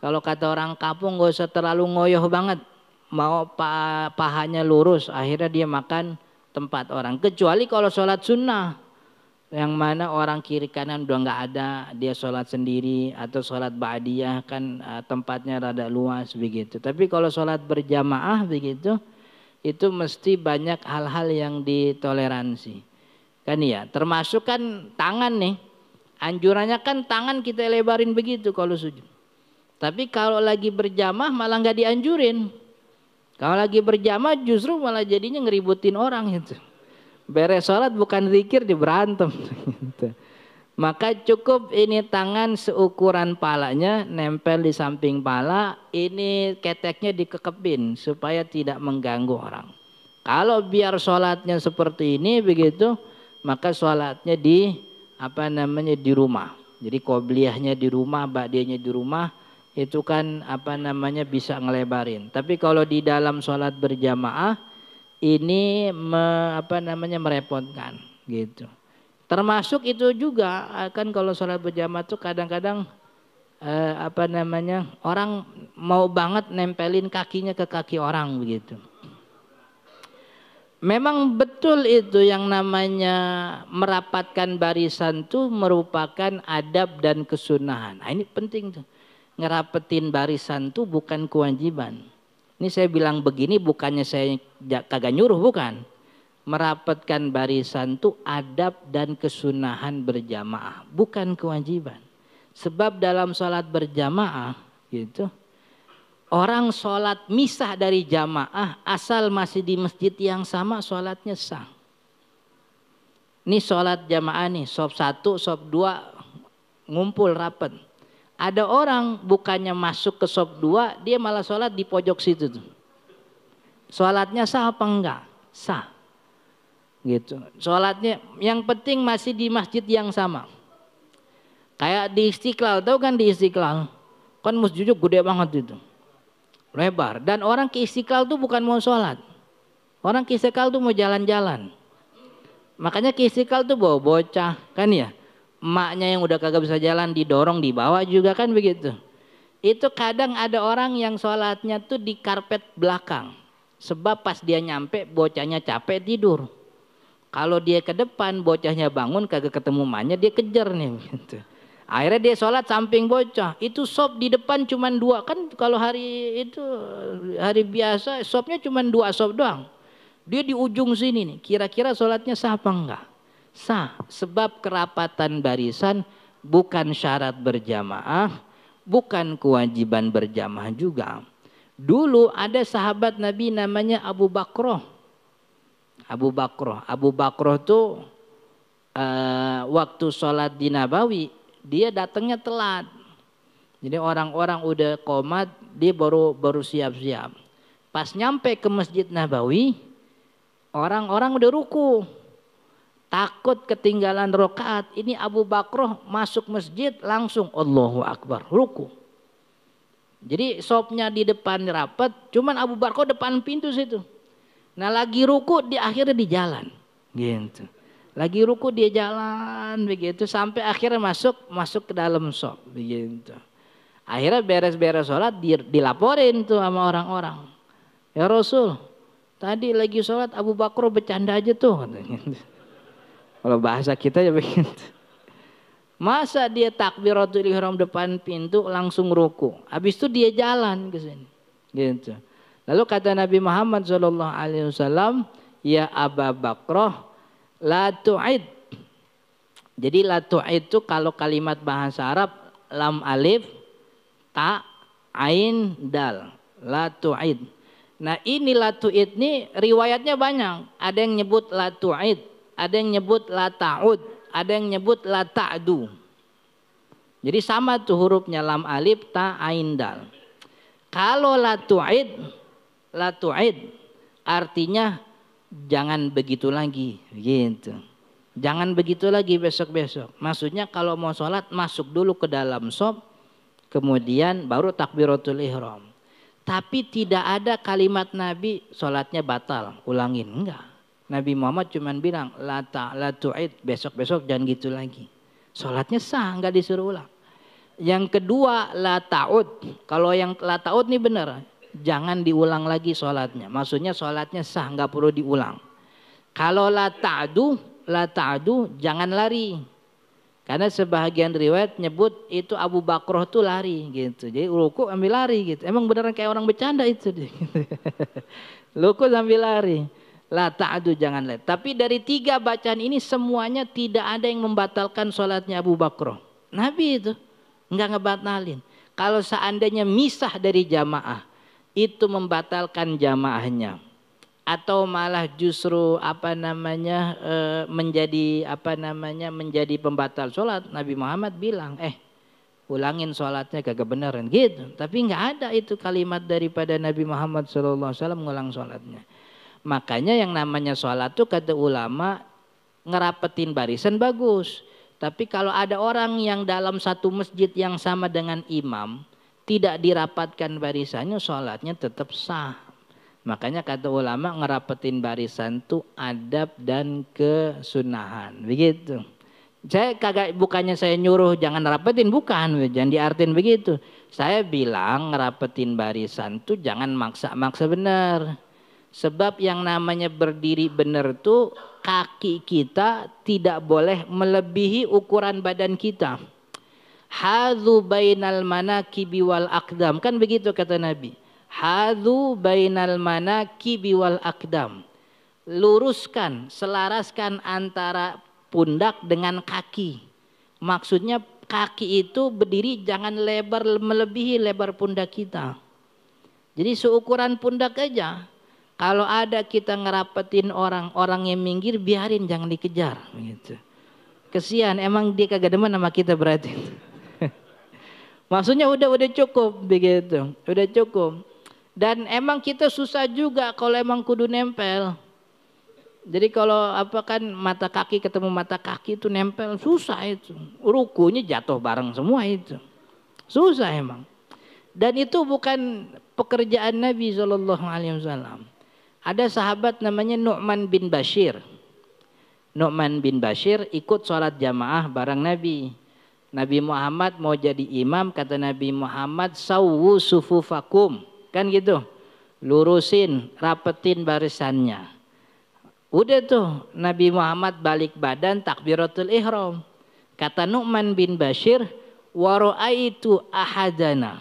kalau kata orang kampung nggak usah terlalu ngoyoh banget, mau pahanya lurus, akhirnya dia makan tempat orang. Kecuali kalau sholat sunnah, yang mana orang kiri kanan udah nggak ada, dia sholat sendiri, atau sholat ba'diyah kan tempatnya rada luas begitu. Tapi kalau sholat berjamaah begitu, itu mesti banyak hal-hal yang ditoleransi kan ya. Termasuk kan tangan nih, anjurannya kan tangan kita lebarin begitu kalau sujud. Tapi kalau lagi berjamaah malah nggak dianjurin. Kalau lagi berjamaah justru malah jadinya ngeributin orang itu. Beres sholat bukan zikir, diberantem. Maka cukup ini tangan seukuran palanya, nempel di samping pala, ini keteknya dikekepin supaya tidak mengganggu orang. Kalau biar sholatnya seperti ini begitu, maka sholatnya di rumah. Jadi qobliyahnya di rumah, ba'diyahnya di rumah, itu kan bisa ngelebarin. Tapi kalau di dalam sholat berjamaah, ini merepotkan gitu. Termasuk itu juga kan kalau sholat berjamaah tuh kadang-kadang orang mau banget nempelin kakinya ke kaki orang begitu. Memang betul itu yang namanya merapatkan barisan tuh merupakan adab dan kesunahan. Nah, ini penting tuh. Ngerapetin barisan tuh bukan kewajiban. Ini saya bilang begini bukannya saya kagak nyuruh, bukan. Merapatkan barisan itu adab dan kesunahan berjamaah, bukan kewajiban. Sebab dalam sholat berjamaah gitu, orang sholat misah dari jamaah asal masih di masjid yang sama sholatnya sah. Ini sholat jamaah nih, sop 1, sop 2 ngumpul rapat. Ada orang bukannya masuk ke sop 2, dia malah sholat di pojok situ tuh. Sholatnya sah apa enggak? Sah. Gitu. Sholatnya yang penting masih di masjid yang sama. Kayak di Istiqlal, tahu kan di Istiqlal? Kan masjidnya gede banget itu. Lebar. Dan orang ke Istiqlal tuh bukan mau sholat. Orang ke Istiqlal tuh mau jalan-jalan. Makanya ke Istiqlal tuh bawa bocah, kan ya. Emaknya yang udah kagak bisa jalan didorong, dibawa juga kan begitu. Itu kadang ada orang yang sholatnya tuh di karpet belakang. Sebab pas dia nyampe bocahnya capek tidur. Kalau dia ke depan bocahnya bangun kagak ketemu emaknya, dia kejar nih gitu. Akhirnya dia sholat samping bocah. Itu sop di depan cuma 2. Kan kalau hari itu hari biasa sopnya cuma 2 sop doang. Dia di ujung sini nih. Kira-kira sholatnya sah apa enggak? Sah. Sebab kerapatan barisan bukan syarat berjamaah. Bukan kewajiban berjamaah juga. Dulu ada sahabat Nabi namanya Abu Bakroh. Abu Bakroh tuh waktu sholat di Nabawi dia datangnya telat. Jadi orang-orang udah qomat, dia baru siap-siap. Pas nyampe ke Masjid Nabawi, orang-orang udah ruku. Takut ketinggalan rakaat. Ini Abu Bakroh masuk masjid langsung Allahu Akbar, ruku. Jadi sopnya di depan rapat, cuman Abu Bakroh depan pintu situ. Nah lagi ruku di akhirnya di jalan. Gitu. Lagi ruku dia jalan begitu sampai akhirnya masuk ke dalam sop begitu. Akhirnya beres-beres sholat dilaporin tuh sama orang-orang. Ya Rasul, tadi lagi sholat Abu Bakar bercanda aja tuh katanya. Kalau bahasa kita ya begitu. Masa dia takbiratul ihram depan pintu langsung ruku. Habis itu dia jalan ke sini. Gitu. Lalu kata Nabi Muhammad SAW, ya Abu Bakar, la tu'id. Jadi la tu'id itu kalau kalimat bahasa Arab lam alif ta ain dal. La tu'id. Nah ini la tu'id ini riwayatnya banyak. Ada yang nyebut la tu'id, ada yang nyebut la ta'ud, ada yang nyebut la ta'du. Jadi sama tuh hurufnya lam alif ta ain dal. Kalau la tu'id artinya jangan begitu lagi gitu. Jangan begitu lagi besok-besok. Maksudnya kalau mau sholat masuk dulu ke dalam shop, kemudian baru takbiratul ihram. Tapi tidak ada kalimat Nabi sholatnya batal, ulangin, enggak. Nabi Muhammad cuma bilang la tu'id, besok-besok jangan gitu lagi. Sholatnya sah, enggak disuruh ulang. Yang kedua la ta'ud. Kalau yang la ta'ud ini benar, jangan diulang lagi sholatnya. Maksudnya sholatnya sah, enggak perlu diulang. Kalau la ta'du jangan lari. Karena sebahagian riwayat nyebut itu Abu Bakroh tuh lari gitu. Jadi ruku ambil lari gitu. Emang beneran kayak orang bercanda itu. Ruku sambil lari. La ta'du jangan lari. Tapi dari 3 bacaan ini semuanya tidak ada yang membatalkan sholatnya Abu Bakroh. Nabi itu enggak ngebatalin. Kalau seandainya misah dari jamaah itu membatalkan jamaahnya. Atau malah justru menjadi pembatal sholat. Nabi Muhammad bilang ulangin sholatnya kagak beneran gitu. Tapi nggak ada itu kalimat daripada Nabi Muhammad SAW ngulang sholatnya. Makanya yang namanya sholat tuh kata ulama ngerapetin barisan bagus. Tapi kalau ada orang yang dalam satu masjid yang sama dengan imam tidak dirapatkan barisannya, sholatnya tetap sah. Makanya kata ulama ngerapetin barisan itu adab dan kesunahan. Begitu. Bukannya saya nyuruh jangan rapetin, bukan. Jangan diartin begitu. Saya bilang ngerapetin barisan itu jangan maksa-maksa benar. Sebab yang namanya berdiri benar itu kaki kita tidak boleh melebihi ukuran badan kita. Hadzu bainal manakibi wal aqdam. Kan begitu kata Nabi. Hadzu bainal manakibi wal aqdam. Luruskan, selaraskan antara pundak dengan kaki. Maksudnya kaki itu berdiri jangan lebar melebihi lebar pundak kita. Jadi seukuran pundak aja. Kalau ada kita ngerapetin orang yang minggir, biarin, jangan dikejar. Gitu. Kesian, emang dia kagak demen sama kita berarti. Maksudnya udah cukup begitu, udah cukup. Dan emang kita susah juga kalau emang kudu nempel. Jadi kalau apa kan mata kaki ketemu mata kaki itu nempel susah itu. Rukunya jatuh bareng semua itu. Susah emang. Dan itu bukan pekerjaan Nabi SAW. Ada sahabat namanya Nu'man bin Bashir. Nu'man bin Bashir ikut sholat jamaah bareng Nabi. Nabi Muhammad mau jadi imam, kata Nabi Muhammad, sawwu sufufakum. Kan gitu. Lurusin, rapetin barisannya. Udah tuh Nabi Muhammad balik badan takbiratul ihram. Kata Nu'man bin Bashir, wa ra'aitu ahadana.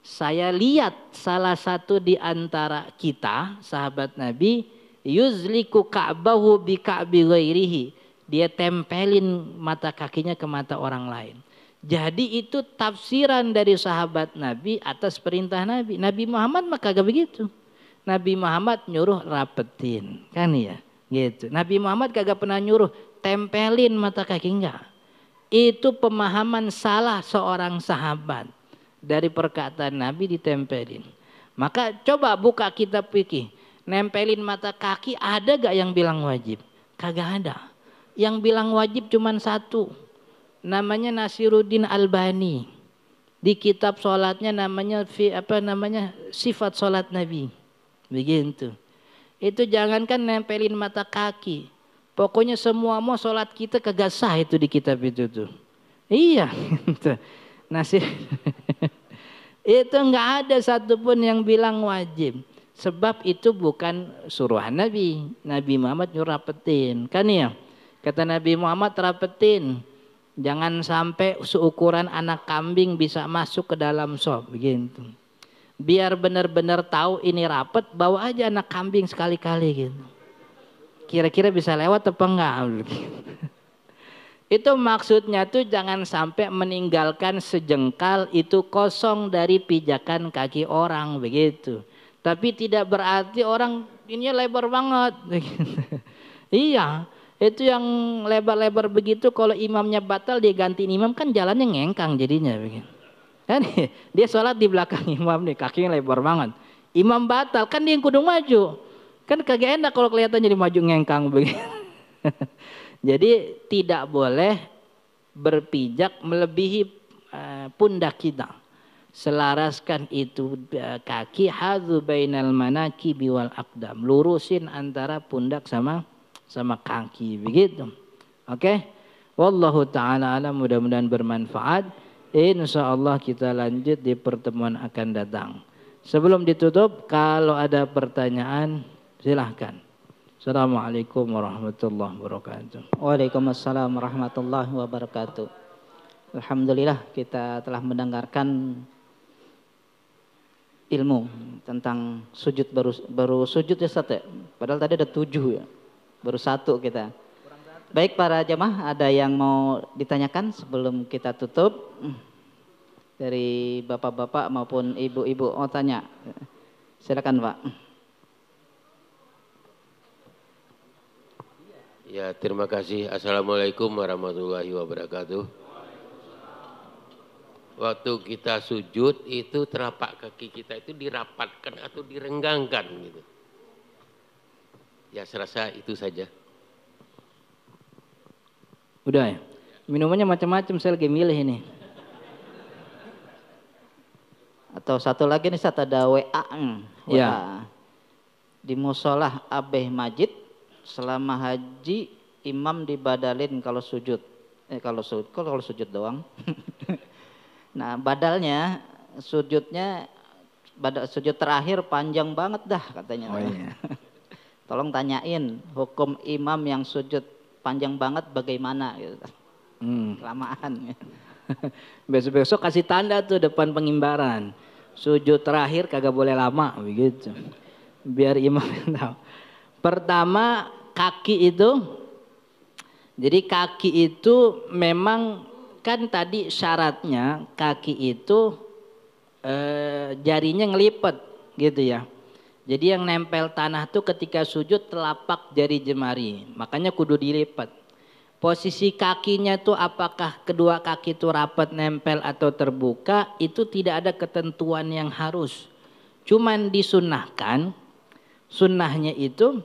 Saya lihat salah satu di antara kita, sahabat Nabi, yuzliku ka'bahu bi ka'bi ghairihi. Dia tempelin mata kakinya ke mata orang lain. Jadi itu tafsiran dari sahabat Nabi atas perintah Nabi. Nabi Muhammad mah kagak begitu. Nabi Muhammad nyuruh rapetin, kan ya? Gitu. Nabi Muhammad kagak pernah nyuruh tempelin mata kaki, enggak. Itu pemahaman salah seorang sahabat. Dari perkataan Nabi ditempelin. Maka coba buka kitab fikih. Nempelin mata kaki ada gak yang bilang wajib? Kagak ada. Yang bilang wajib cuma satu. Namanya Nasiruddin Albani. Di kitab sholatnya namanya sifat sholat Nabi. Begitu. Itu jangankan nempelin mata kaki. Pokoknya semua mau sholat kita kagak sah itu di kitab itu tuh. Iya. Nasir. Itu enggak ada satupun yang bilang wajib. Sebab itu bukan suruhan Nabi. Nabi Muhammad nyuruh rapetin. Kan ya? Kata Nabi Muhammad rapetin. Jangan sampai seukuran anak kambing bisa masuk ke dalam shop. Begitu. Biar benar-benar tahu ini rapet, bawa aja anak kambing sekali-kali gitu. Kira-kira bisa lewat apa enggak? Itu maksudnya tuh jangan sampai meninggalkan sejengkal itu kosong dari pijakan kaki orang begitu. Tapi tidak berarti orang ini lebar banget. Iya, itu yang lebar-lebar begitu kalau imamnya batal dia gantiin imam kan jalannya ngengkang jadinya begitu. Kan dia sholat di belakang imam nih kakinya lebar banget. Imam batal kan dia yang kudu maju. Kan kagak enak kalau kelihatan jadi maju ngengkang begitu. Jadi tidak boleh berpijak melebihi pundak kita. Selaraskan itu kaki hadzu bainal manakibi wal aqdam. Lurusin antara pundak sama kaki begitu. Oke? Wallahu taala alam, mudah-mudahan bermanfaat. Insyaallah kita lanjut di pertemuan akan datang. Sebelum ditutup kalau ada pertanyaan silahkan. Assalamualaikum warahmatullahi wabarakatuh. Waalaikumsalam warahmatullahi wabarakatuh. Alhamdulillah kita telah mendengarkan ilmu tentang sujud baru sujud ya Ustaz ya. Padahal tadi ada 7 ya. Baru 1 kita. Baik para jamaah, ada yang mau ditanyakan sebelum kita tutup? Dari bapak-bapak maupun ibu-ibu mau tanya. Silakan Pak. Ya, terima kasih. Assalamualaikum warahmatullahi wabarakatuh. Waktu kita sujud itu telapak kaki kita itu dirapatkan atau direnggangkan gitu. Ya, serasa itu saja. Udah ya? Minumannya macam-macam, saya lagi milih ini. Atau satu lagi nih Ustaz, ada WA. Ya. Di musolah Abeh Majid, selama haji imam dibadalin kalau sujud. Kalau sujud doang. Nah, badalnya sujudnya sujud terakhir panjang banget dah katanya. Oh, iya. Tolong tanyain hukum imam yang sujud panjang banget bagaimana gitu. Kelamaan. Besok-besok kasih tanda tuh depan pengimbaran. Sujud terakhir kagak boleh lama begitu. Biar imam tahu. Pertama kaki itu, jadi kaki itu memang kan tadi syaratnya kaki itu jarinya ngelipet gitu ya. Jadi yang nempel tanah tuh ketika sujud telapak jari jemari, makanya kudu dilipat. Posisi kakinya tuh apakah kedua kaki itu rapat nempel atau terbuka, itu tidak ada ketentuan yang harus. Cuman disunahkan, sunnahnya itu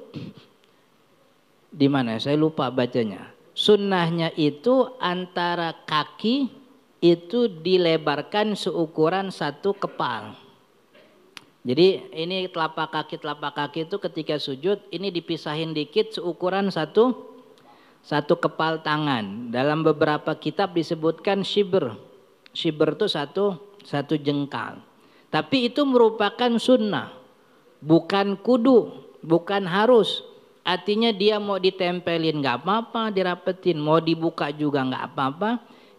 di mana? Saya lupa bacanya. Sunnahnya itu antara kaki itu dilebarkan seukuran satu kepal. Jadi ini telapak kaki itu ketika sujud ini dipisahin dikit seukuran satu kepal tangan. Dalam beberapa kitab disebutkan shibr. Shibr itu satu jengkal. Tapi itu merupakan sunnah, bukan kudu, bukan harus. Artinya dia mau ditempelin nggak apa-apa, dirapetin, mau dibuka juga nggak apa-apa.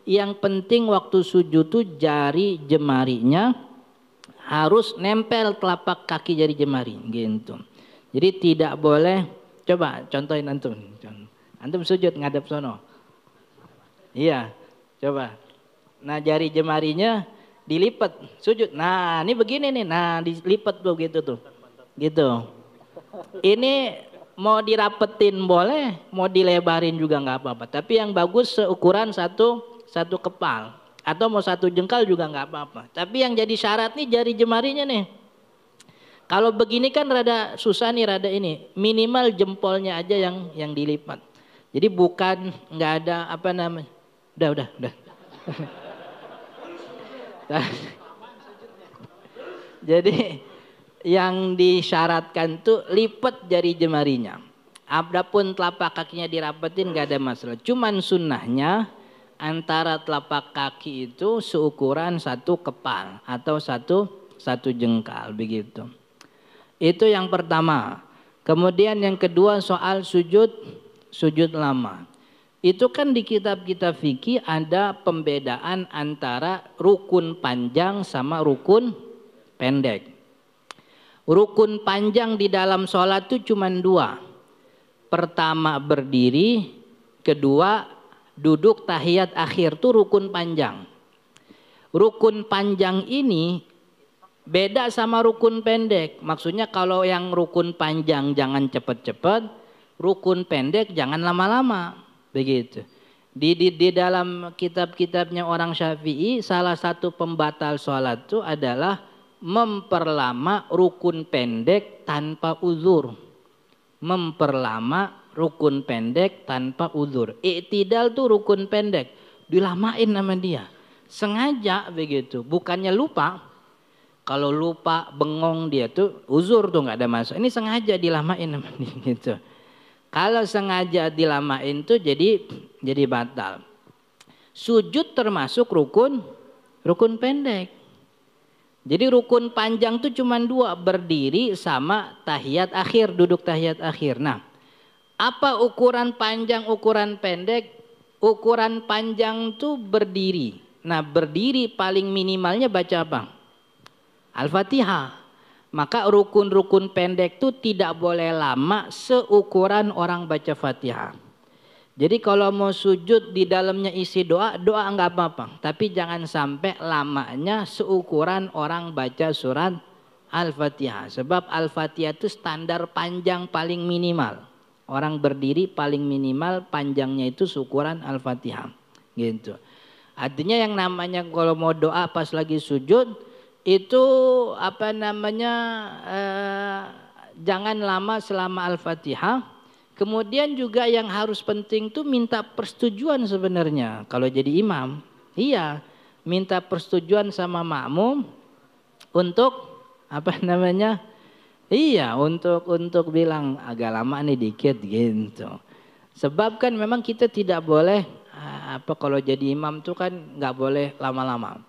Yang penting waktu sujud tuh jari jemarinya harus nempel telapak kaki jari jemari gitu. Jadi tidak boleh, coba contohin antum. Antum sujud ngadep sono. Iya, coba. Nah jari jemarinya dilipat sujud. Nah ini begini nih, nah dilipat tuh gitu tuh. Gitu. Ini mau dirapetin boleh, mau dilebarin juga nggak apa-apa. Tapi yang bagus seukuran satu kepal. Atau mau satu jengkal juga nggak apa-apa. Tapi yang jadi syarat nih jari jemarinya nih. Kalau begini kan rada susah nih, rada ini. Minimal jempolnya aja yang dilipat. Jadi bukan nggak ada apa namanya. Udah. Jadi yang disyaratkan tuh lipat jari jemarinya. Adapun telapak kakinya dirapetin nggak ada masalah. Cuman sunnahnya antara telapak kaki itu seukuran satu kepal atau satu jengkal begitu. Itu yang pertama. Kemudian yang kedua soal sujud lama. Itu kan di kitab-kitab fikih ada pembedaan antara rukun panjang sama rukun pendek. Rukun panjang di dalam sholat itu cuma dua. Pertama berdiri, kedua duduk tahiyat akhir, tuh rukun panjang. Rukun panjang ini beda sama rukun pendek. Maksudnya kalau yang rukun panjang jangan cepat-cepat, rukun pendek jangan lama-lama. Begitu. Di dalam kitab-kitabnya orang Syafi'i, salah satu pembatal sholat itu adalah memperlama rukun pendek tanpa uzur. Memperlama rukun pendek tanpa uzur. I'tidal tuh rukun pendek, dilamain sama dia. Sengaja begitu, bukannya lupa. Kalau lupa bengong dia tuh uzur tuh nggak ada masalah. Ini sengaja dilamain sama dia gitu. Kalau sengaja dilamain tuh jadi batal. Sujud termasuk rukun pendek. Jadi rukun panjang tuh cuma dua, berdiri sama tahiyat akhir, duduk tahiyat akhir. Nah, apa ukuran panjang, ukuran pendek? Ukuran panjang tuh berdiri. Nah berdiri paling minimalnya baca apa? Al-Fatihah. Maka rukun-rukun pendek tuh tidak boleh lama seukuran orang baca Fatihah. Jadi kalau mau sujud di dalamnya isi doa enggak apa-apa. Tapi jangan sampai lamanya seukuran orang baca surat Al-Fatihah. Sebab Al-Fatihah itu standar panjang paling minimal. Orang berdiri paling minimal panjangnya itu seukuran Al-Fatihah. Gitu. Artinya yang namanya kalau mau doa pas lagi sujud itu apa namanya jangan lama selama Al-Fatihah. Kemudian juga yang harus penting tuh minta persetujuan sebenarnya kalau jadi imam. Iya, minta persetujuan sama makmum untuk apa namanya? Iya, untuk bilang agak lama nih dikit gitu. Sebab kan memang kita tidak boleh apa kalau jadi imam tuh kan nggak boleh lama-lama.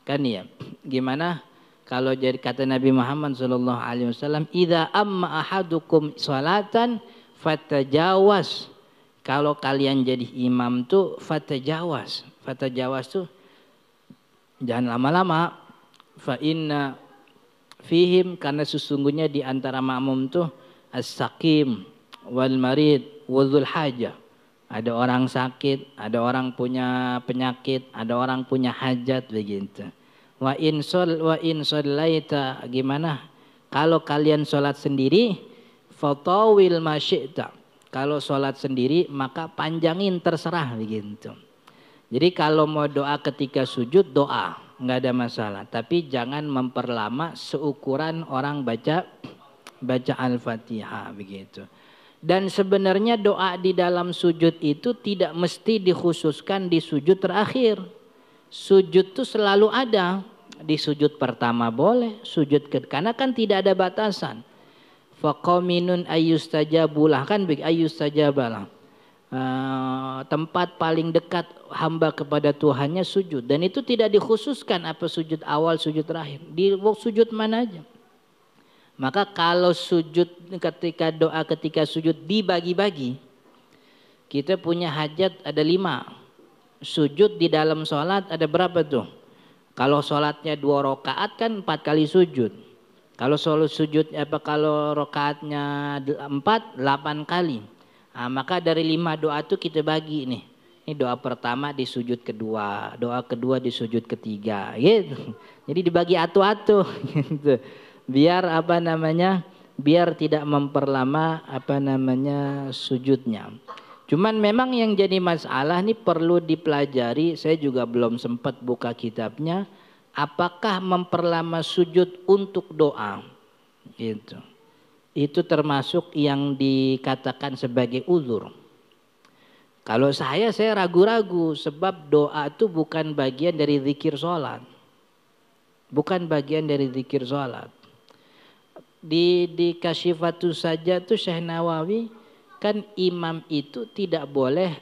Kan ya. Gimana kalau jadi kata Nabi Muhammad SAW, "Idza amma ahadukum sholatan fatajawaz." Kalau kalian jadi imam tuh fatajawaz. Fatajawaz tuh jangan lama-lama. Fa inna fihim, karena sesungguhnya di antara makmum tuh as-saqim wal marid wadzul hajah. Ada orang sakit, ada orang punya penyakit, ada orang punya hajat begitu. Wa in shallaita gimana? Kalau kalian sholat sendiri, fatawil masyi'ta. Kalau sholat sendiri maka panjangin terserah begitu. Jadi kalau mau doa ketika sujud doa, nggak ada masalah. Tapi jangan memperlama seukuran orang baca Al-Fatihah begitu. Dan sebenarnya doa di dalam sujud itu tidak mesti dikhususkan di sujud terakhir. Sujud itu selalu ada. Di sujud pertama boleh, sujud karena kan tidak ada batasan. Faqaminun ayyustajabulah, kan ayyustajabalah. Tempat paling dekat hamba kepada Tuhannya sujud, dan itu tidak dikhususkan apa sujud awal, sujud terakhir, di sujud mana aja. Maka kalau sujud ketika sujud dibagi-bagi, kita punya hajat ada 5. Sujud di dalam sholat ada berapa tuh? Kalau sholatnya 2 rakaat kan 4 kali sujud. Kalau kalau rakaatnya 4, 8 kali. Nah, maka dari 5 doa itu kita bagi nih. Ini doa pertama di sujud kedua, doa kedua di sujud ketiga, gitu. Jadi dibagi atu-atu, gitu. Biar biar tidak memperlama sujudnya. Cuman memang yang jadi masalah ini perlu dipelajari. Saya juga belum sempat buka kitabnya. Apakah memperlama sujud untuk doa? Gitu. Itu termasuk yang dikatakan sebagai uzur. Kalau saya ragu-ragu sebab doa itu bukan bagian dari zikir sholat. Bukan bagian dari zikir sholat. Di Kasyifatus saja tuh Syekh Nawawi kan imam itu tidak boleh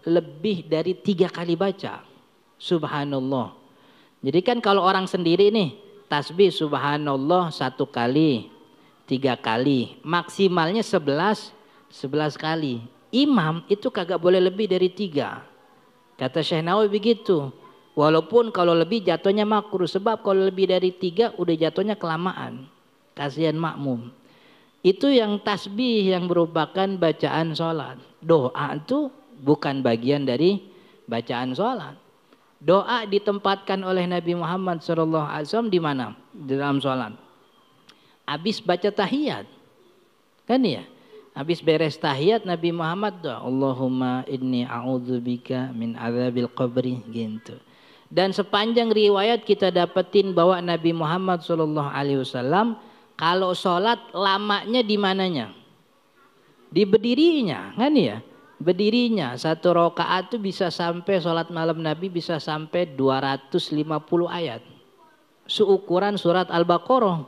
lebih dari 3 kali baca subhanallah. Jadi kan kalau orang sendiri nih tasbih subhanallah 1 kali, 3 kali, maksimalnya 11 kali. Imam itu kagak boleh lebih dari 3. Kata Syekh Nawawi begitu. Walaupun kalau lebih jatuhnya makruh, sebab kalau lebih dari 3 udah jatuhnya kelamaan. Kasihan makmum. Itu yang tasbih yang merupakan bacaan sholat. Doa itu bukan bagian dari bacaan sholat. Doa ditempatkan oleh Nabi Muhammad SAW di mana? Di dalam sholat. Habis baca tahiyat. Kan ya? Habis beres tahiyat Nabi Muhammad doa. Allahumma inni a'udzubika min azabil qabri. Gitu. Dan sepanjang riwayat kita dapetin bahwa Nabi Muhammad SAW kalau sholat lamanya di mananya? Di berdirinya, kan ya? Berdirinya 1 rakaat itu bisa sampai sholat malam Nabi bisa sampai 250 ayat. Seukuran surat Al-Baqarah.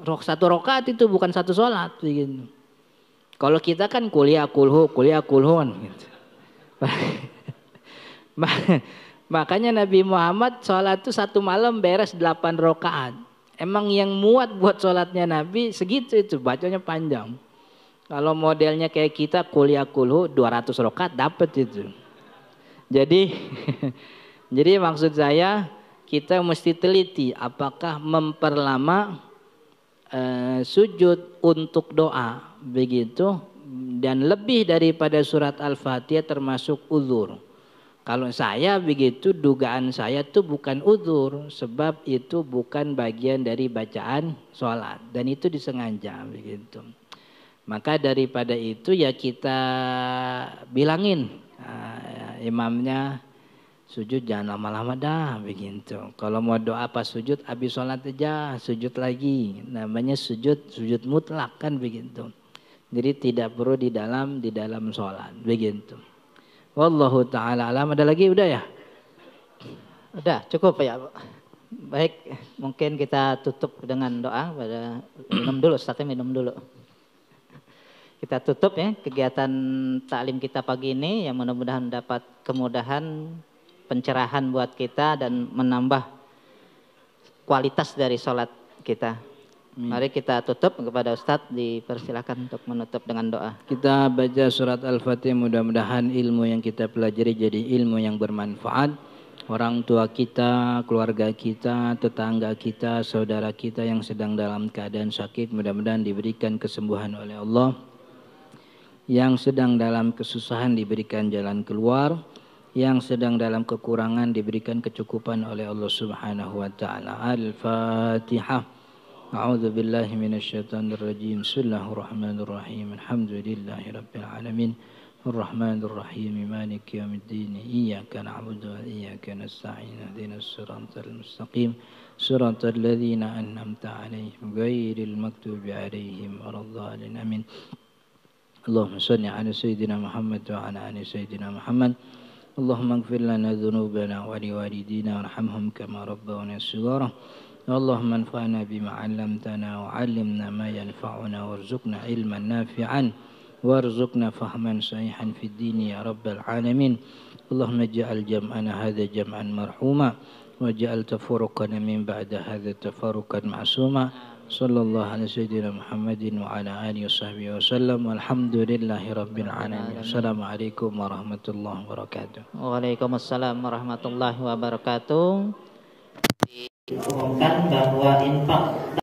1 rakaat itu bukan 1 sholat. Gitu. Kalau kita kan kuliah kulhu gitu. Makanya Nabi Muhammad sholat itu 1 malam beres 8 rakaat. Emang yang muat buat sholatnya Nabi segitu itu, bacanya panjang. Kalau modelnya kayak kita kuliah kulhu 200 rakaat dapat itu. Jadi jadi maksud saya kita mesti teliti apakah memperlama sujud untuk doa begitu, dan lebih daripada surat Al-Fatihah termasuk uzur. Kalau saya begitu, dugaan saya tuh bukan uzur, sebab itu bukan bagian dari bacaan sholat dan itu disengaja begitu. Maka daripada itu ya kita bilangin imamnya sujud jangan lama-lama dah begitu. Kalau mau doa pas sujud habis sholat aja sujud lagi, namanya sujud mutlak kan begitu. Jadi tidak perlu di dalam sholat begitu. Wallahu ta'ala alam. Ada lagi udah ya? Udah cukup ya. Baik, mungkin kita tutup dengan doa. Minum dulu, startnya minum dulu. Kita tutup ya kegiatan taklim kita pagi ini, yang mudah-mudahan dapat kemudahan, pencerahan buat kita dan menambah kualitas dari sholat kita. Mari kita tutup, kepada Ustadz dipersilakan untuk menutup dengan doa. Kita baca surat Al-Fatihah, mudah-mudahan ilmu yang kita pelajari jadi ilmu yang bermanfaat. Orang tua kita, keluarga kita, tetangga kita, saudara kita yang sedang dalam keadaan sakit, mudah-mudahan diberikan kesembuhan oleh Allah. Yang sedang dalam kesusahan diberikan jalan keluar. Yang sedang dalam kekurangan diberikan kecukupan oleh Allah Subhanahu wa taala. Al-Fatihah. أعوذ بالله من الشيطان الرجيم بسم الله الرحمن الرحيم الحمد لله رب العالمين الرحمن الرحيم مالك يوم الدين إياك نعبد وإياك نستعين اهدنا الصراط المستقيم صراط الذين أنعمت عليهم غير المغضوب عليهم ولا الضالين آمين اللهم صل على سيدنا محمد وعلى آل سيدنا محمد اللهم اغفر لنا ذنوبنا ولوالدينا وارحمهم كما ربونا صغارا اللهم انفعنا بما علمتنا وعلمنا ما ينفعنا وارزقنا علما نافعا وارزقنا فهما صحيحا في الدين يا رب العالمين اللهم اجعل جمعنا هذا جمعا مرحوما واجعل تفرقنا من بعد هذا تفرقا معصوما صلى الله على سيدنا محمد وعلى آله وصحبه وسلم والحمد لله رب العالمين السلام عليكم ورحمة الله وبركاته. Waalaikumsalam warahmatullahi wabarakatuh. Diumumkan bahwa infak